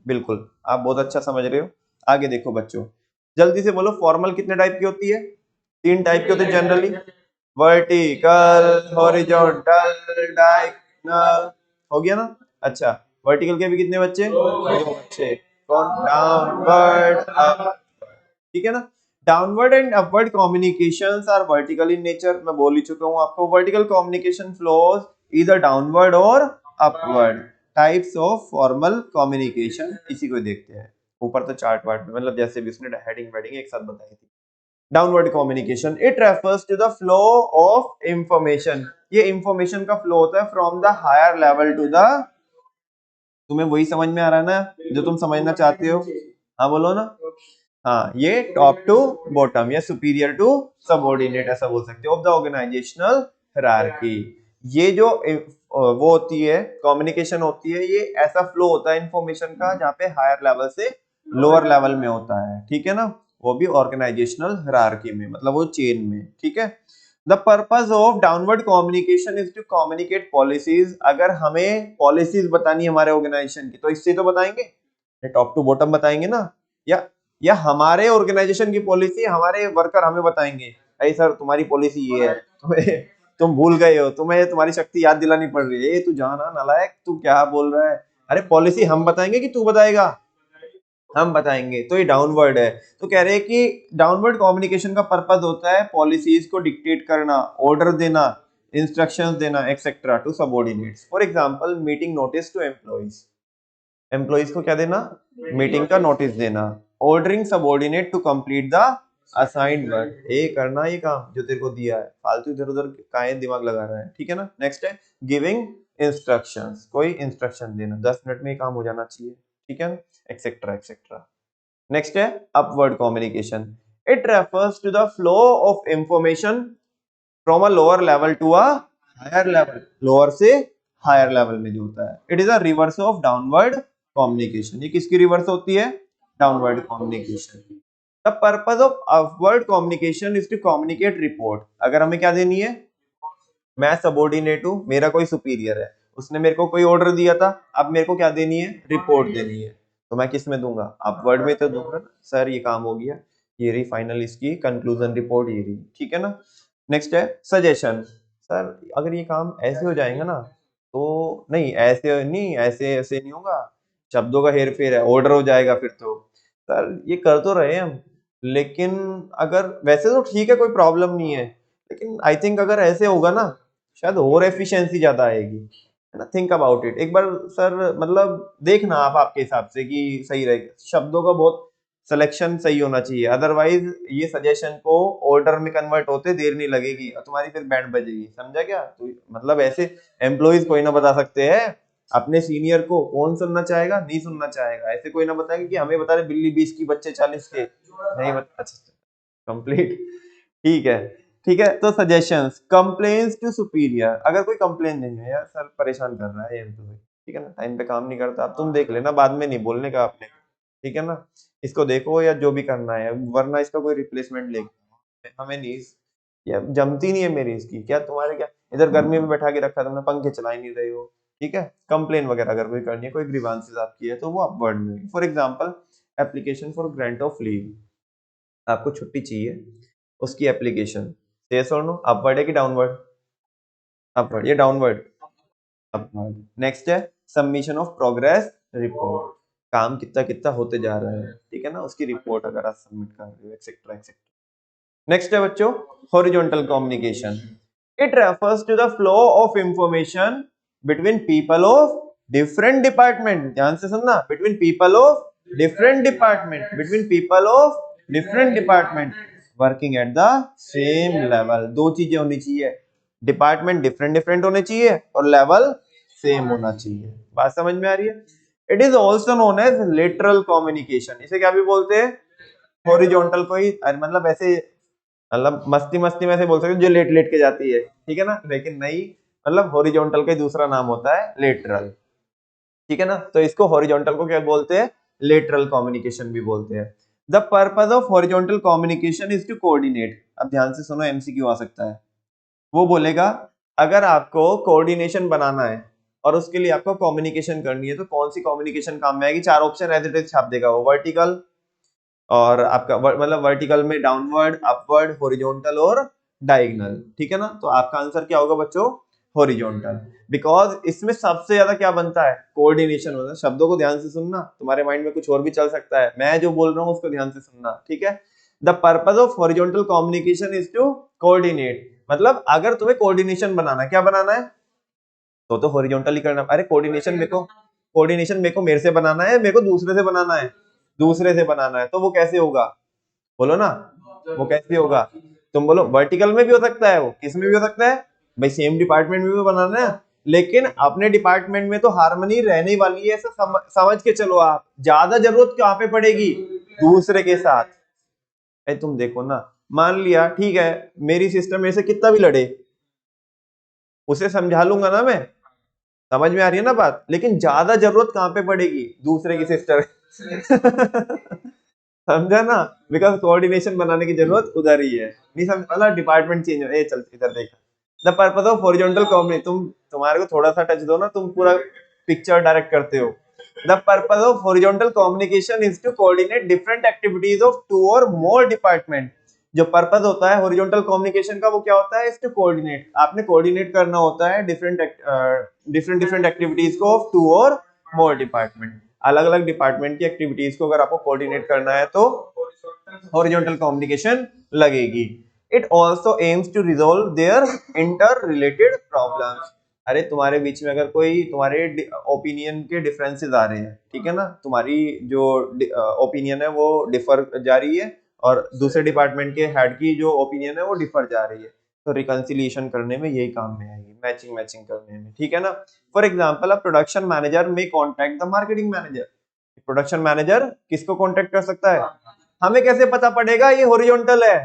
बिल्कुल, आप बहुत अच्छा समझ रहे हो। आगे देखो बच्चों, जल्दी से बोलो फॉर्मल कितने टाइप की होती है? 3 टाइप की होती है जनरली, वर्टिकल, हॉरिजॉन्टल, डायगोनल। हो गया ना? अच्छा, वर्टिकल के भी कितने बच्चे? 2 बच्चे। कौन? Downward, up. ठीक है ना? Downward and upward communications are vertical in nature. मैं बोल ही चुका हूं आपको, vertical communication flows either downward और upward. Types of formal communication, इसी को देखते हैं। ऊपर तो चार्ट वार्ट में, मतलब जैसे भी उसने हेडिंग वेडिंग एक साथ बताई थी। Downward communication, it refers to the flow of information. ये इंफॉर्मेशन का फ्लो होता है from the higher level to the, तुम्हें वही समझ में आ रहा है ना जो तुम समझना चाहते हो? हाँ बोलो ना। हाँ, ये टॉप टू बॉटम या सुपीरियर टू सबऑर्डिनेट ऐसा बोल सकते हो ऑफ द ऑर्गेनाइजेशनल हायरार्की। ये जो वो होती है कम्युनिकेशन होती है, ये ऐसा फ्लो होता है इंफॉर्मेशन का जहाँ पे हायर लेवल से लोअर लेवल में होता है। ठीक है ना? वो भी ऑर्गेनाइजेशनल हायरार्की में, मतलब वो चेन में। ठीक है? The purpose of downward communication is to communicate policies. अगर हमें पॉलिसीज बतानी है हमारे ऑर्गेनाइजेशन की, तो इससे तो बताएंगे, टॉप टू बॉटम बताएंगे ना। या हमारे ऑर्गेनाइजेशन की पॉलिसी हमारे वर्कर हमें बताएंगे, अरे सर तुम्हारी पॉलिसी ये है, तुम भूल गए हो, तुम्हें तुम्हारी शक्ति याद दिलानी पड़ रही है, तू जाना नालायक, तू क्या बोल रहा है। अरे पॉलिसी हम बताएंगे कि तू बताएगा? हम बताएंगे। तो ये डाउनवर्ड है। तो कह रहे हैं कि डाउनवर्ड कम्युनिकेशन का पर्पस होता है पॉलिसीज को डिक्टेट करना, ऑर्डर देना, इंस्ट्रक्शंस देना etcetera to subordinates. For example meeting notice to employees, employees को क्या देना? मीटिंग का नोटिस देना। Ordering subordinate to complete the assigned work, ये करना ये काम जो तेरे को दिया है, फालतू इधर उधर काहे दिमाग लगा रहा है। ठीक है ना? नेक्स्ट है गिविंग इंस्ट्रक्शंस, कोई इंस्ट्रक्शन देना, 10 मिनट में ये काम हो जाना चाहिए। ठीक है, एक्सेट्रा एक्सेट्रा। नेक्स्ट है upward communication, it refers to the flow of information from a lower level to a higher level, lower से हायर लेवल में जो होता है। It is a reverse of downward communication. ये किसकी रिवर्स होती है? Downward communication. The purpose of upward communication is to communicate report. अगर हमें क्या देनी है, मैं सबऑर्डिनेट हूं, मेरा कोई सुपीरियर है, उसने मेरे को कोई ऑर्डर दिया था, अब मेरे को क्या देनी है? रिपोर्ट देनी है। तो मैं किस में दूंगा? अपवर्ड में तो दूंगा सर ये काम हो गया, ये रही फाइनल इसकी कंक्लूजन रिपोर्ट, ये रही। ठीक है ना? नेक्स्ट है सजेशन, सर अगर ये काम ऐसे हो जाएगा ना, तो नहीं ऐसे नहीं, ऐसे ऐसे नहीं होगा, शब्दों का हेर फेर है, ऑर्डर हो जाएगा फिर तो। सर ये कर तो रहे हम, लेकिन अगर वैसे तो ठीक है, कोई प्रॉब्लम नहीं है, लेकिन आई थिंक अगर ऐसे होगा ना शायद और एफिशिएंसी ज्यादा आएगी, है ना? थिंक अबाउट इट एक बार सर, मतलब देखना आप आपके हिसाब से कि सही रहेगा। शब्दों का बहुत सिलेक्शन सही होना चाहिए, अदरवाइज ये सजेशन को ऑर्डर में कन्वर्ट होते देर नहीं लगेगी और तुम्हारी फिर बैंड बजेगी। समझा क्या? तो मतलब ऐसे एम्प्लॉइज कोई ना बता सकते हैं अपने सीनियर को, कौन सुनना चाहेगा? नहीं सुनना चाहेगा। ऐसे कोई ना बताएगा कि हमें बता रहे बिल्ली 20 की बच्चे 40 के, नहीं बता। अच्छा कंप्लीट, ठीक है। ठीक है, तो सजेशंस, कंप्लेन्स टू सुपीरियर। अगर कोई कंप्लेन नहीं है, यार सर परेशान कर रहा है एम्प्लॉय, ठीक है ना, टाइम पे काम नहीं करता, अब तुम देख लेना, बाद में नहीं बोलने का आपने, ठीक है ना, इसको देखो या जो भी करना है, वरना इसका कोई रिप्लेसमेंट लेके हमें नहीं, या जमती नहीं है मेरी इसकी, क्या तुम्हारे क्या इधर गर्मी में बैठा के रखा, तुमने पंखे चला ही नहीं रहे हो। ठीक है, कंप्लेन वगैरह अगर कोई करनी है, कोई ग्रीवांसेस आपकी है, तो वो अपवर्ड में। For example application for grant of leave, आपको छुट्टी चाहिए, उसकी एप्लीकेशन, यस और नो, अपवर्ड है कि डाउनवर्ड? अपवर्ड, ये डाउनवर्ड, अपवर्ड। नेक्स्ट है सबमिशन ऑफ प्रोग्रेस रिपोर्ट, काम कितना कितना होते जा रहा है, ठीक है ना, उसकी रिपोर्ट अगर आप सबमिट कर रहे हो, एक्सेट्रा एक्सेट्रा। नेक्स्ट है बच्चों horizontal communication, it refers to the flow of information between people of different department. ध्यान से सुनना, between people of different department, between people of different department working at the same level. दो चीजें होनी चाहिए, department different different होने चाहिए और लेवल सेम होना चाहिए। बात समझ में आ रही है? It is also known as lateral communication. इसे क्या भी बोलते हैं? हॉरिजॉन्टल को ही, मतलब ऐसे, मतलब मस्ती मस्ती में ऐसे बोल सकते जो लेट लेट के जाती है, ठीक है ना, लेकिन नहीं, मतलब हॉरिजॉन्टल का दूसरा नाम होता है लेटरल, ठीक है ना। तो इसको हॉरिजॉन्टल को क्या बोलते हैं? लेटरल कम्युनिकेशन भी बोलते हैं। The purpose of horizontal communication is to coordinate. अब ध्यान से सुनो, एमसीक्यू आ सकता है। वो बोलेगा अगर आपको कोऑर्डिनेशन बनाना है और उसके लिए आपको कम्युनिकेशन करनी है, तो कौन सी कम्युनिकेशन काम में आएगी? चार ऑप्शन एज इट इज छाप देगा वो, वर्टिकल, और आपका मतलब वर्टिकल में डाउनवर्ड, अपवर्ड, हॉरिजॉन्टल और डायगोनल, ठीक है ना। तो आपका आंसर क्या होगा बच्चों, हॉरिजॉन्टल, बिकॉज इसमें सबसे ज्यादा क्या बनता है, कोऑर्डिनेशन होता है। शब्दों को ध्यान से सुनना, तुम्हारे माइंड में कुछ और भी चल सकता है, मैं जो बोल रहा हूँ उसको ध्यान से सुनना, ठीक है। The purpose of horizontal communication is to coordinate, मतलब अगर तुम्हें कोऑर्डिनेशन बनाना है, क्या बनाना है, तो हॉरिजॉन्टल ही करना। अरे कोऑर्डिनेशन मेरे को मेरे से बनाना है, मेरे को दूसरे से बनाना है, दूसरे से बनाना है, तो वो कैसे होगा, बोलो ना, वो कैसे होगा। तुम बोलो वर्टिकल में भी हो सकता है, वो किस में भी हो सकता है भाई, सेम डिपार्टमेंट में भी बनाना है, लेकिन अपने डिपार्टमेंट में तो हार्मनी रहने वाली है, ऐसा समझ के चलो। आप ज्यादा जरूरत कहाँ पे पड़ेगी, दूसरे के साथ। भाई तुम देखो ना, मान लिया ठीक है, मेरी सिस्टर मेरे से कितना भी लड़े, उसे समझा लूंगा ना मैं, समझ में आ रही है ना बात, लेकिन ज्यादा जरूरत कहाँ पे पड़ेगी, दूसरे की सिस्टर समझा ना, बिकॉज कोऑर्डिनेशन बनाने की जरूरत उधर ही है, नहीं समझ, मतलब डिपार्टमेंट चेंज हो, ए चल इधर देख, the purpose of horizontal communication, तुम्हारे को थोड़ा सा टच दो ना, तुम पूरा पिक्चर डायरेक्ट करते हो। The purpose of horizontal communication is to coordinate different activities of two or more department. जो पर्पस होता है हॉरिजॉन्टल कम्युनिकेशन का, वो क्या होता है, इज टू कोऑर्डिनेट, आपने कोऑर्डिनेट करना होता है डिफरेंट एक्टिविटीज को of two or more department, अलग अलग डिपार्टमेंट की एक्टिविटीज को अगर आपको कोऑर्डिनेट करना है तो हॉरिजॉन्टल कम्युनिकेशन लगेगी। It also aims to resolve their interrelated problems. अरे तुम्हारे बीच में अगर कोई तुम्हारे ओपिनियन के डिफरेंसेस आ रहे हैं, ठीक है ना, तुम्हारी जो ओपिनियन है वो डिफर जा रही है और दूसरे डिपार्टमेंट के हेड की जो ओपिनियन है वो डिफर जा रही है, तो रिकंसिलिएशन करने में यही काम में आएगी, मैचिंग करने में, ठीक है ना। For example a production manager may contact the marketing manager. Production manager किसको कॉन्टेक्ट कर सकता है, हमें कैसे पता पड़ेगा ये हॉरिजॉन्टल है,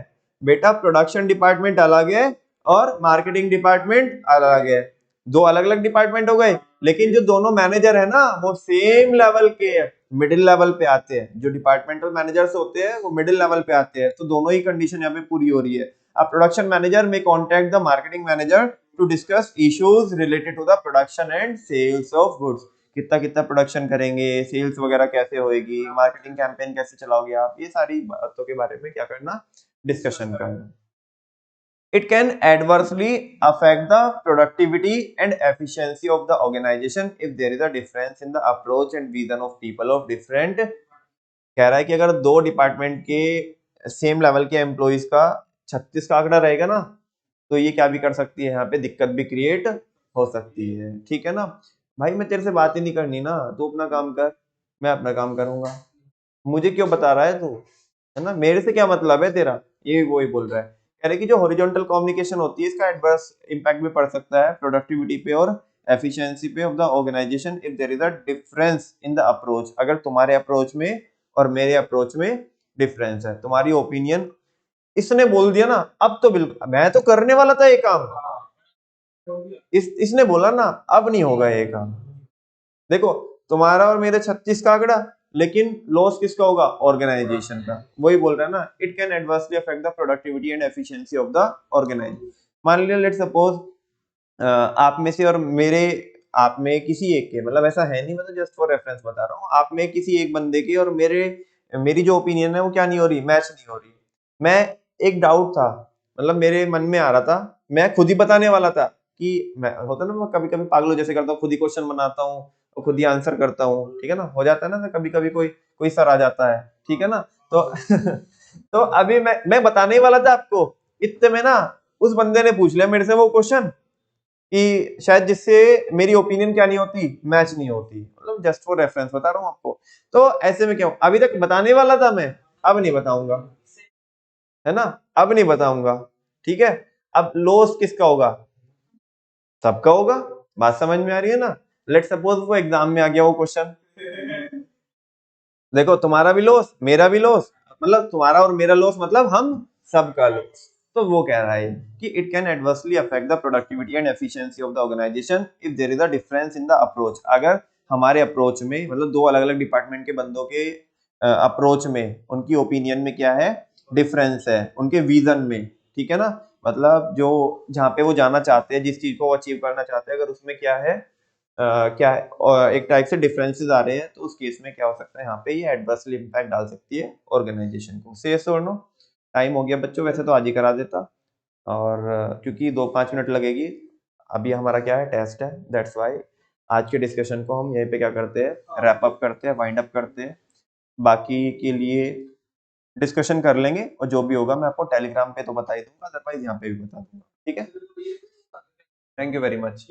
बेटा प्रोडक्शन डिपार्टमेंट अलग है और मार्केटिंग डिपार्टमेंट अलग है, दो अलग अलग डिपार्टमेंट हो गए, लेकिन जो दोनों मैनेजर है ना वो सेम लेवल के मिडिल लेवल पे आते हैं, जो डिपार्टमेंटल मैनेजर्स होते हैं वो मिडिल लेवल पे आते हैं, तो दोनों ही कंडीशन यहाँ पे पूरी हो रही है। A production manager may contact the marketing manager to discuss issues related to the production and sales of goods। कितना कितना प्रोडक्शन करेंगे, सेल्स वगैरह कैसे होएगी, मार्केटिंग कैंपेन कैसे चलाओगे आप, ये सारी बातों के बारे में क्या करना, डिस्कशन करना। It can adversely affect the productivity and efficiency of the organization if there is a difference in the approach and vision of people of different। कह रहा है कि अगर दो डिपार्टमेंट के सेम लेवल के एम्प्लॉइज का 36 का आंकड़ा रहेगा ना, तो ये क्या भी कर सकती है, यहाँ पे दिक्कत भी क्रिएट हो सकती है, ठीक है ना। भाई मैं तेरे से बात ही नहीं करनी ना, तू अपना काम कर, मैं अपना काम करूंगा, मुझे क्यों बता रहा है तू, है ना, मेरे से क्या मतलब है तेरा, ये वो ही बोल रहा है। कह रहे कि जो हॉरिजॉन्टल कम्युनिकेशन होती है इसका एडवर्स इंपैक्ट भी पड़ सकता है प्रोडक्टिविटी पे और एफिशिएंसी पे of the organisation if there is a difference in the approach. अगर तुम्हारे अप्रोच में और मेरे अप्रोच में डिफरेंस है, तुम्हारी ओपिनियन, इसने बोल दिया ना, अब तो बिल्कुल मैं तो करने वाला था ये काम, इसने बोला ना, अब नहीं होगा ये काम। देखो तुम्हारा और मेरे 36 का आंकड़ा, लेकिन लॉस किसका होगा, ऑर्गेनाइजेशन का, वही बोल रहा है ना। It can adversely affect the productivity and efficiency of the organisation. मान लिया लेट सपोज आप में से और मेरे, आप में किसी एक के, मतलब ऐसा है नहीं, मतलब जस्ट फॉर रेफरेंस बता रहा हूँ, आप में किसी एक बंदे की और मेरी जो ओपिनियन है वो क्या नहीं हो रही, मैच नहीं हो रही। मैं एक डाउट था, मतलब मेरे मन में आ रहा था, मैं खुद ही बताने वाला था कि मैं, होता ना, मैं कभी कभी पागलों जैसे करता हूँ, खुद ही क्वेश्चन बनाता हूँ और खुद ही आंसर करता हूँ, ठीक है ना, हो जाता है ना, कभी कभी कोई कोई सर आ जाता है, ठीक है ना, तो तो अभी मैं बताने ही वाला था आपको, इतने में ना उस बंदे ने पूछ लिया मेरे से वो क्वेश्चन कि शायद जिससे मेरी ओपिनियन क्या नहीं होती, मैच नहीं होती, मतलब जस्ट फॉर रेफरेंस बता रहा हूँ आपको। तो ऐसे में क्या, अभी तक बताने वाला था मैं, अब नहीं बताऊंगा, है ना, अब नहीं बताऊंगा, ठीक है। अब लॉस किसका होगा, सबका होगा, बात समझ में आ रही है ना। लेट सपोज वो एग्जाम में आ गया वो क्वेश्चन, देखो तुम्हारा भी लॉस मेरा भी लॉस, मतलब तुम्हारा और मेरा लॉस मतलब हम सबका लॉस। तो वो कह रहा है कि it can adversely affect the productivity and efficiency of the organisation if there is a difference in the approach. अगर हमारे अप्रोच में, मतलब दो अलग अलग डिपार्टमेंट के बंदों के अप्रोच में, उनकी ओपिनियन में क्या है, डिफरेंस है, उनके विजन में, ठीक है ना, मतलब जो जहाँ पे वो जाना चाहते हैं, जिस चीज को वो अचीव करना चाहते हैं, अगर उसमें क्या है क्या है, और एक टाइप से डिफरेंसेस आ रहे हैं, तो उस केस में क्या हो सकता है, यहाँ पे ये एडवर्सली इम्पैक्ट डाल सकती है ऑर्गेनाइजेशन को। से यस और नो? टाइम हो गया बच्चों, वैसे तो आज ही करा देता, और क्योंकि 2-5 मिनट लगेगी, अभी हमारा क्या है, टेस्ट है, दैट्स वाई आज के डिस्कशन को हम यहीं पे क्या करते हैं, रैप अप करते हैं, वाइंड अप करते हैं। बाकी के लिए डिस्कशन कर लेंगे, और जो भी होगा मैं आपको टेलीग्राम पे तो बता ही दूंगा, अदरवाइज यहाँ पे भी बता दूंगा, ठीक है। Thank you very much.